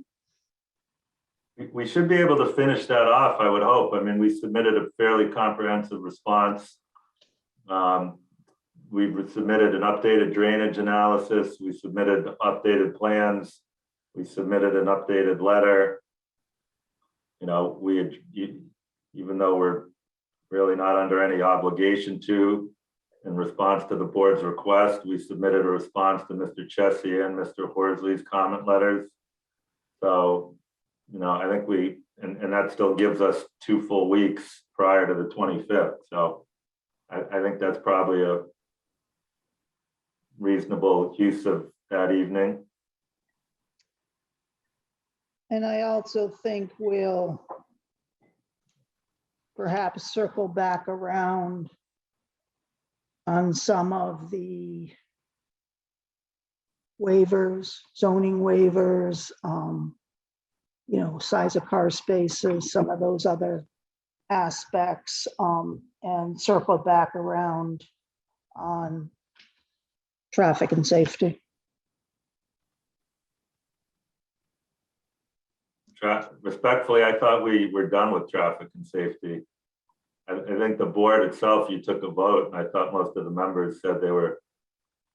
We should be able to finish that off, I would hope. I mean, we submitted a fairly comprehensive response. We've submitted an updated drainage analysis. We submitted updated plans. We submitted an updated letter. You know, even though we're really not under any obligation to, in response to the board's request, we submitted a response to Mr. Chessie and Mr. Horsley's comment letters. So, you know, I think and that still gives us 2 full weeks prior to the 25th. So I think that's probably a reasonable use of that evening. And I also think we'll perhaps circle back around on some of the waivers, zoning waivers, you know, size of car spaces, some of those other aspects, and circle back around on traffic and safety. Respectfully, I thought we were done with traffic and safety. I think the board itself, you took a vote, and I thought most of the members said they were,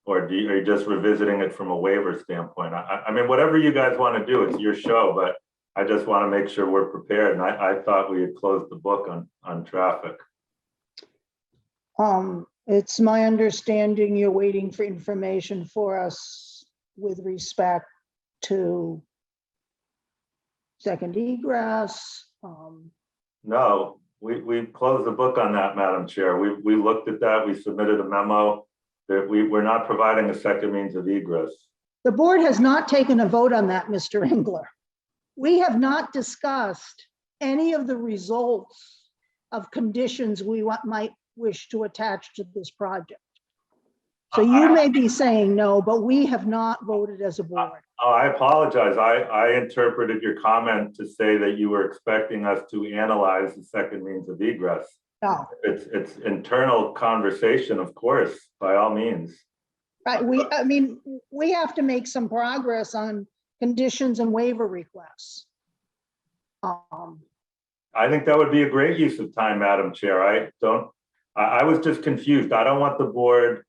or are you just revisiting it from a waiver standpoint? I mean, whatever you guys want to do, it's your show, but I just want to make sure we're prepared. And I thought we had closed the book on traffic. It's my understanding you're waiting for information for us with respect to second egress. No, we closed the book on that, Madam Chair. We looked at that. We submitted a memo that we're not providing a second means of egress. The board has not taken a vote on that, Mr. Engler. We have not discussed any of the results of conditions we might wish to attach to this project. So you may be saying no, but we have not voted as a board. Oh, I apologize. I interpreted your comment to say that you were expecting us to analyze the second means of egress. No. It's internal conversation, of course, by all means. Right, I mean, we have to make some progress on conditions and waiver requests. I think that would be a great use of time, Madam Chair. I was just confused. I don't want the board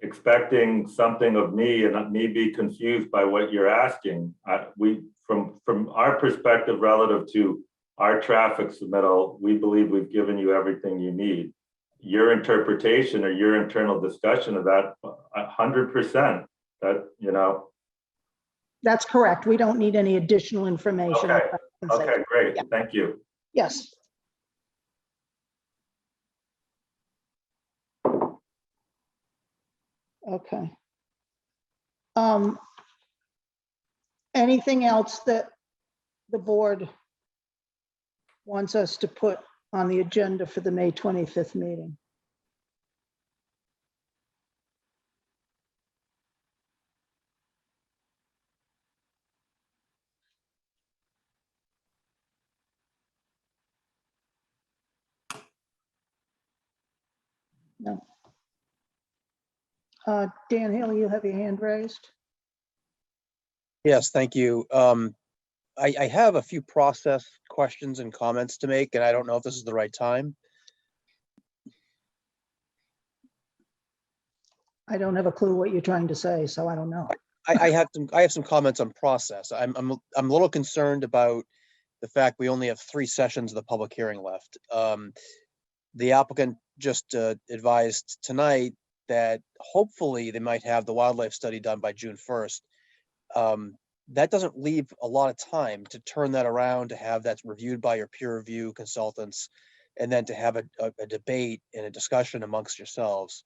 expecting something of me and me be confused by what you're asking. From our perspective relative to our traffic submittal, we believe we've given you everything you need. Your interpretation or your internal discussion of that, 100%, that, you know. That's correct. We don't need any additional information. Okay, great. Yeah. Thank you. Yes. Okay. Anything else that the board wants us to put on the agenda for the May 25th meeting? No. Dan Hill, you have your hand raised. Yes, thank you. I have a few process questions and comments to make, and I don't know if this is the right time. I don't have a clue what you're trying to say, so I don't know. I have some comments on process. I'm a little concerned about the fact we only have 3 sessions of the public hearing left. The applicant just advised tonight that hopefully they might have the wildlife study done by June 1st. That doesn't leave a lot of time to turn that around, to have that reviewed by your peer review consultants, and then to have a debate and a discussion amongst yourselves.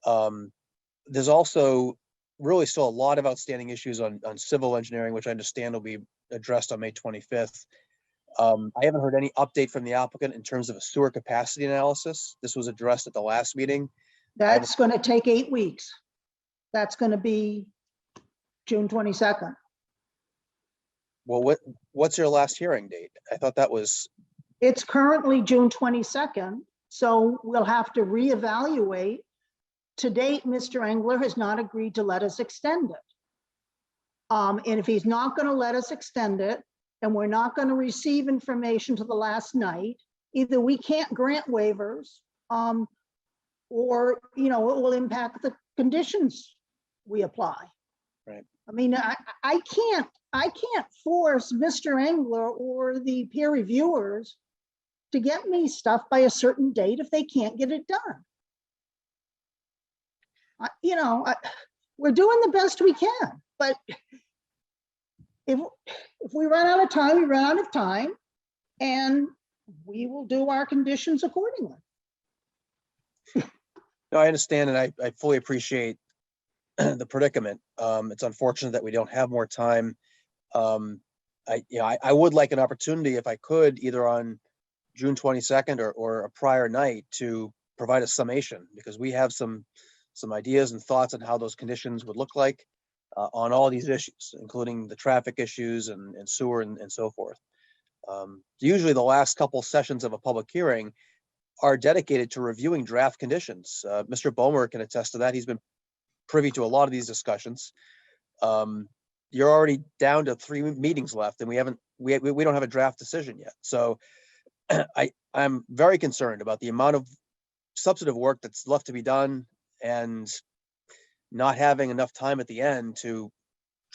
There's also really still a lot of outstanding issues on civil engineering, which I understand will be addressed on May 25th. I haven't heard any update from the applicant in terms of a sewer capacity analysis. This was addressed at the last meeting. That's going to take 8 weeks. That's going to be June 22nd. Well, what's your last hearing date? I thought that was. It's currently June 22nd, so we'll have to reevaluate. To date, Mr. Engler has not agreed to let us extend it. And if he's not going to let us extend it, and we're not going to receive information to the last night, either we can't grant waivers, or, you know, it will impact the conditions we apply. Right. I mean, I can't force Mr. Engler or the peer reviewers to get me stuff by a certain date if they can't get it done. You know, we're doing the best we can, but if we run out of time, we run out of time, and we will do our conditions accordingly. No, I understand, and I fully appreciate the predicament. It's unfortunate that we don't have more time. I would like an opportunity, if I could, either on June 22nd or a prior night, to provide a summation, because we have some ideas and thoughts on how those conditions would look like on all these issues, including the traffic issues and sewer and so forth. Usually the last couple sessions of a public hearing are dedicated to reviewing draft conditions. Mr. Bomer can attest to that. He's been privy to a lot of these discussions. You're already down to 3 meetings left, and we don't have a draft decision yet. So I'm very concerned about the amount of substantive work that's left to be done, and not having enough time at the end to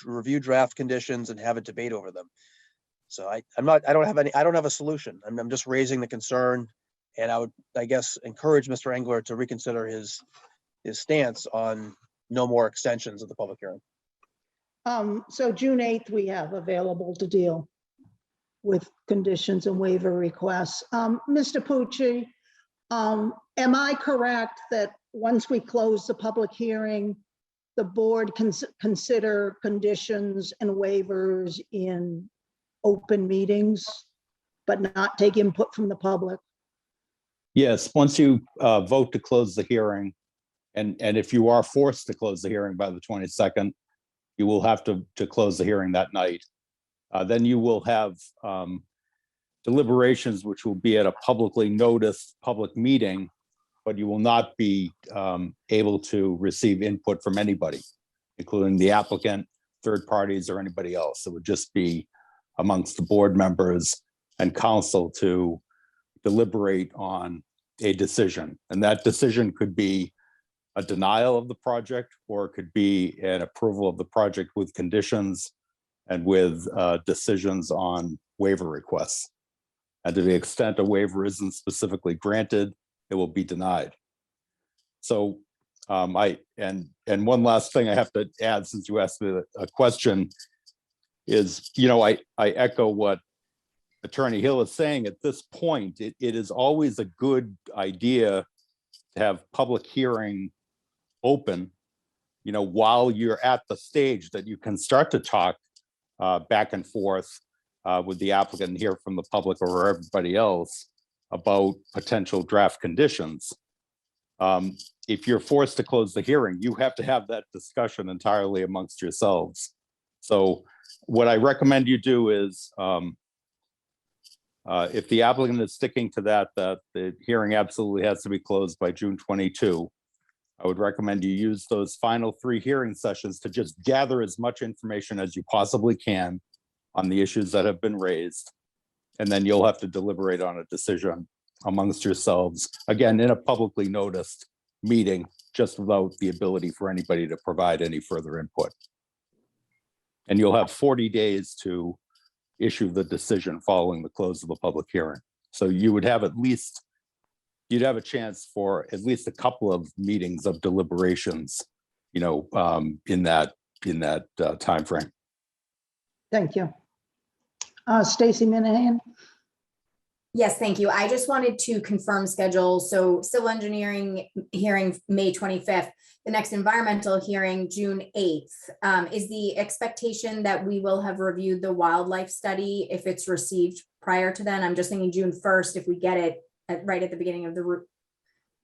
review draft conditions and have a debate over them. So I don't have a solution. I'm just raising the concern, and I would, I guess, encourage Mr. Engler to reconsider his stance on no more extensions of the public hearing. So June 8th, we have available to deal with conditions and waiver requests. Mr. Pucci, am I correct that once we close the public hearing, the board can consider conditions and waivers in open meetings, but not take input from the public? Yes, once you vote to close the hearing, and if you are forced to close the hearing by the 22nd, you will have to close the hearing that night. Then you will have deliberations, which will be at a publicly noticed public meeting, but you will not be able to receive input from anybody, including the applicant, third parties, or anybody else. It would just be amongst the board members and council to deliberate on a decision. And that decision could be a denial of the project, or it could be an approval of the project with conditions and with decisions on waiver requests. And to the extent a waiver isn't specifically granted, it will be denied. So and one last thing I have to add, since you asked me a question, is, you know, I echo what Attorney Hill is saying. At this point, it is always a good idea to have public hearing open, you know, while you're at the stage that you can start to talk back and forth with the applicant and hear from the public or everybody else about potential draft conditions. If you're forced to close the hearing, you have to have that discussion entirely amongst yourselves. So what I recommend you do is, if the applicant is sticking to that the hearing absolutely has to be closed by June 22, I would recommend you use those final 3 hearing sessions to just gather as much information as you possibly can on the issues that have been raised. And then you'll have to deliberate on a decision amongst yourselves, again, in a publicly noticed meeting, just without the ability for anybody to provide any further input. And you'll have 40 days to issue the decision following the close of the public hearing. So you would have at least, you'd have a chance for at least a couple of meetings of deliberations, you know, in that timeframe. Thank you. Stacy Minahan? Yes, thank you. I just wanted to confirm schedule. So civil engineering hearing May 25th, the next environmental hearing June 8th. Is the expectation that we will have reviewed the wildlife study if it's received prior to then? I'm just thinking June 1st, if we get it right at the beginning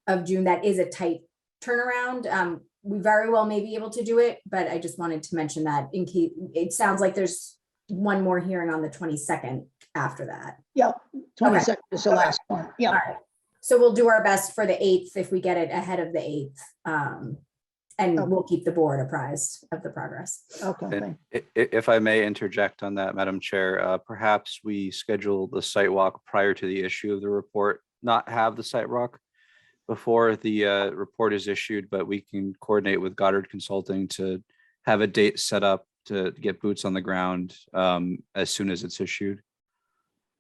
of June, that is a tight turnaround. We very well may be able to do it, but I just wanted to mention that in case it sounds like there's one more hearing on the 22nd after that. Yep, 22nd is the last one. Yeah. All right. So we'll do our best for the 8th if we get it ahead of the 8th. And we'll keep the board apprised of the progress. Okay. If I may interject on that, Madam Chair, perhaps we schedule the site walk prior to the issue of the report, not have the site walk before the report is issued, but we can coordinate with Goddard Consulting to have a date set up to get boots on the ground as soon as it's issued.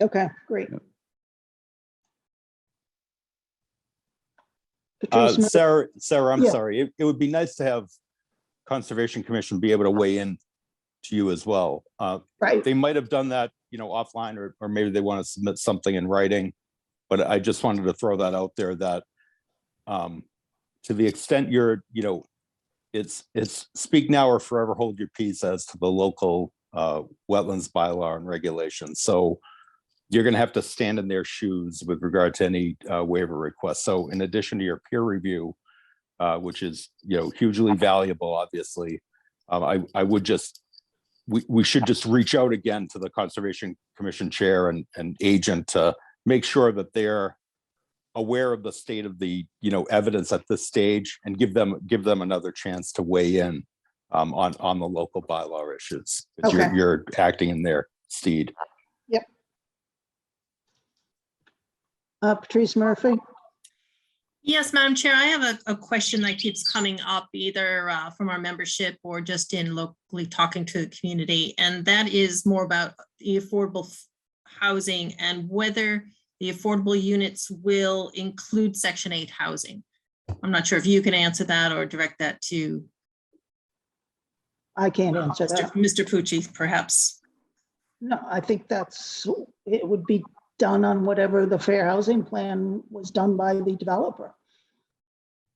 Okay, great. Sarah, I'm Yeah. sorry. It would be nice to have Conservation Commission be able to weigh in to you as well. Right. They might have done that, you know, offline, or maybe they want to submit something in writing. But I just wanted to throw that out there that to the extent you're, you know, it's speak now or forever hold your peace as to the local wetlands bylaw and regulations. So you're going to have to stand in their shoes with regard to any waiver request. So in addition to your peer review, which is, you know, hugely valuable, obviously, I would just, we should just reach out again to the Conservation Commission chair and agent to make sure that they're aware of the state of the, you know, evidence at this stage, and give them another chance to weigh in on the local bylaw issues. Okay. You're acting in their stead. Yep. Patrice Murphy? Yes, Madam Chair, I have a question that keeps coming up either from our membership or just in locally talking to the community. And that is more about the affordable housing and whether the affordable units will include Section 8 housing. I'm not sure if you can answer that or direct that to I can't answer that. Mr. Pucci, perhaps. No, I think it would be done on whatever the fair housing plan was done by the developer.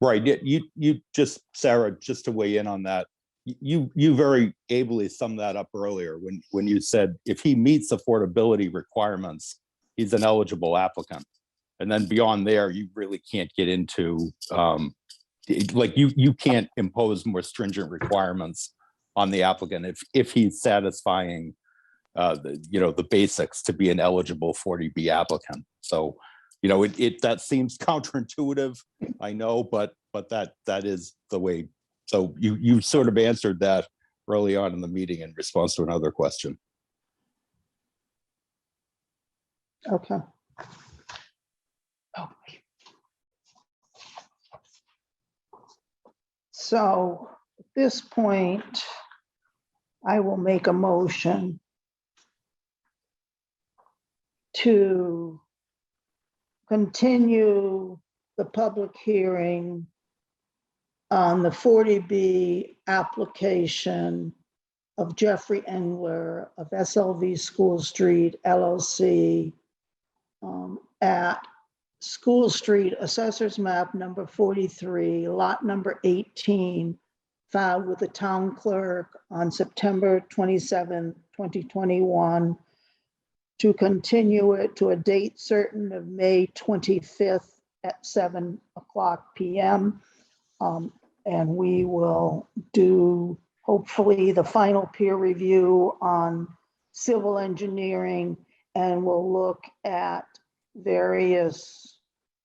Right. You just, Sarah, just to weigh in on that, you very ably summed that up earlier when you said if he meets affordability requirements, he's an eligible applicant. And then beyond there, you really can't get into like you can't impose more stringent requirements on the applicant if he's satisfying the basics to be an eligible 40B applicant. So, you know, that seems counterintuitive, I know, but that is the way. So you sort of answered that early on in the meeting in response to another question. Okay. So at this point, I will make a motion to continue the public hearing on the 40B application of Jeffrey Engler of SLV School Street LLC at School Street Assessor's Map number 43, lot number 18, filed with the town clerk on September 27, 2021, to continue it to a date certain of May 25th at 7:00 p.m. And we will do hopefully the final peer review on civil engineering, and we'll look at various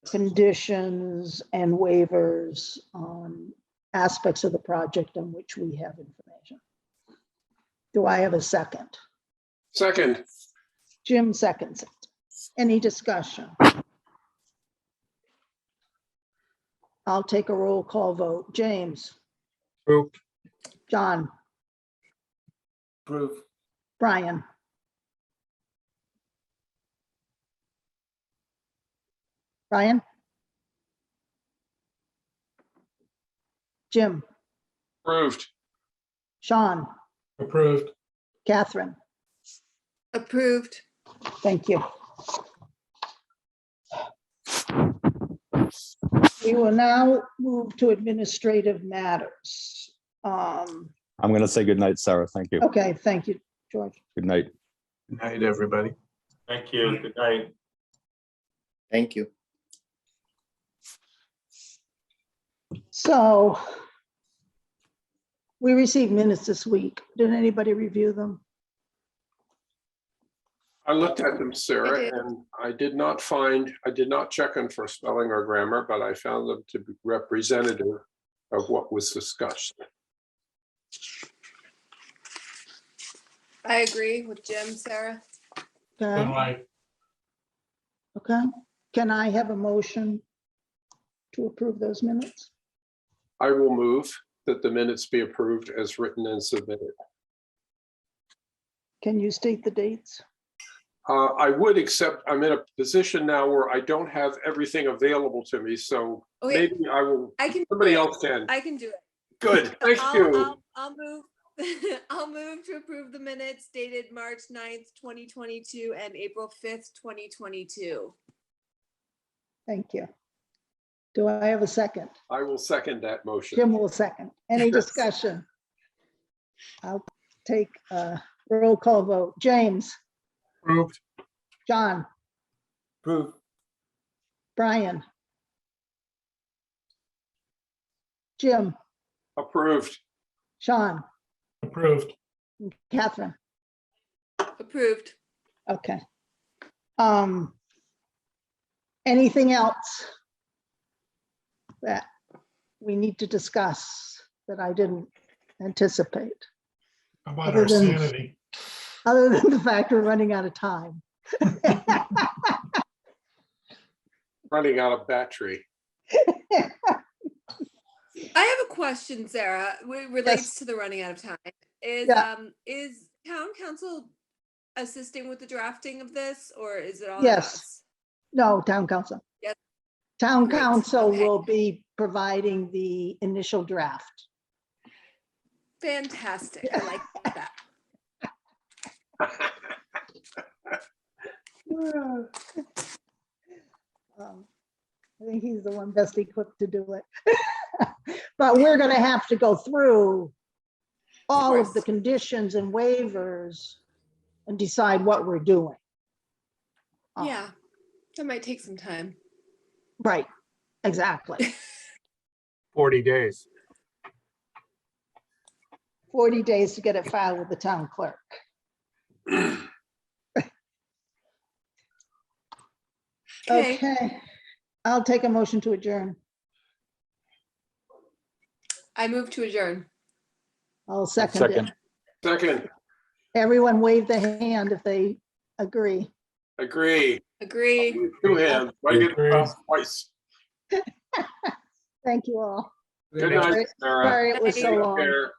conditions and waivers on aspects of the project on which we have information. Do I have a second? Second. Jim seconds it. Any discussion? I'll take a roll call vote. James? Approve. John? Approve. Brian? Brian? Jim, Approved. Sean, Approved. Catherine. Approved. Thank you. We will now move to administrative matters. I'm going to say good night, Sarah. Thank you. Okay, thank you, George. Good night. Good night, everybody. Thank you. Good night. Thank you. So we received minutes this week. Did anybody review them? I looked at them, Sarah, and I did not check them for spelling or grammar, but I found them to be representative of what was discussed. I agree with Jim, Sarah. Okay. Okay. Can I have a motion to approve those minutes? I will move that the minutes be approved as written and submitted. Can you state the dates? I would, except I'm in a position now where I don't have everything available to me, so Okay. maybe I will, I can. somebody else can. I can do it. Good, thank you. I'll move. I'll move to approve the minutes dated March 9th, 2022 and April 5th, 2022. Thank you. Do I have a second? I will second that motion. Jim will second. Any discussion? I'll take a roll call vote. James. Approved. John. Approved. Brian. Jim. Approved. Sean. Approved. Catherine. Approved. Okay. Anything else that we need to discuss that I didn't anticipate? How about Other our than- sanity? Other than the fact we're running out of time. Running out of battery. I have a question, Sarah. It relates to the running out of time. Is town council assisting with the drafting of this, or is it all? Yes. us? No, town council. Yes. Town Great, council okay. will be providing the initial draft. Fantastic. I like that. I think he's the one best equipped to do it. But we're going to have to go through all of the conditions and waivers and decide what we're doing. Yeah, that might take some time. Right, exactly. 40 days. 40 days to get it filed with the town clerk. Okay, I'll take a motion to adjourn. I move to adjourn. I'll second it. Second. Everyone wave the hand if they agree. Agree. Agree. Two hands. Why get it twice? Thank you all. Good night, Sarah. Sorry it was so Take long. care.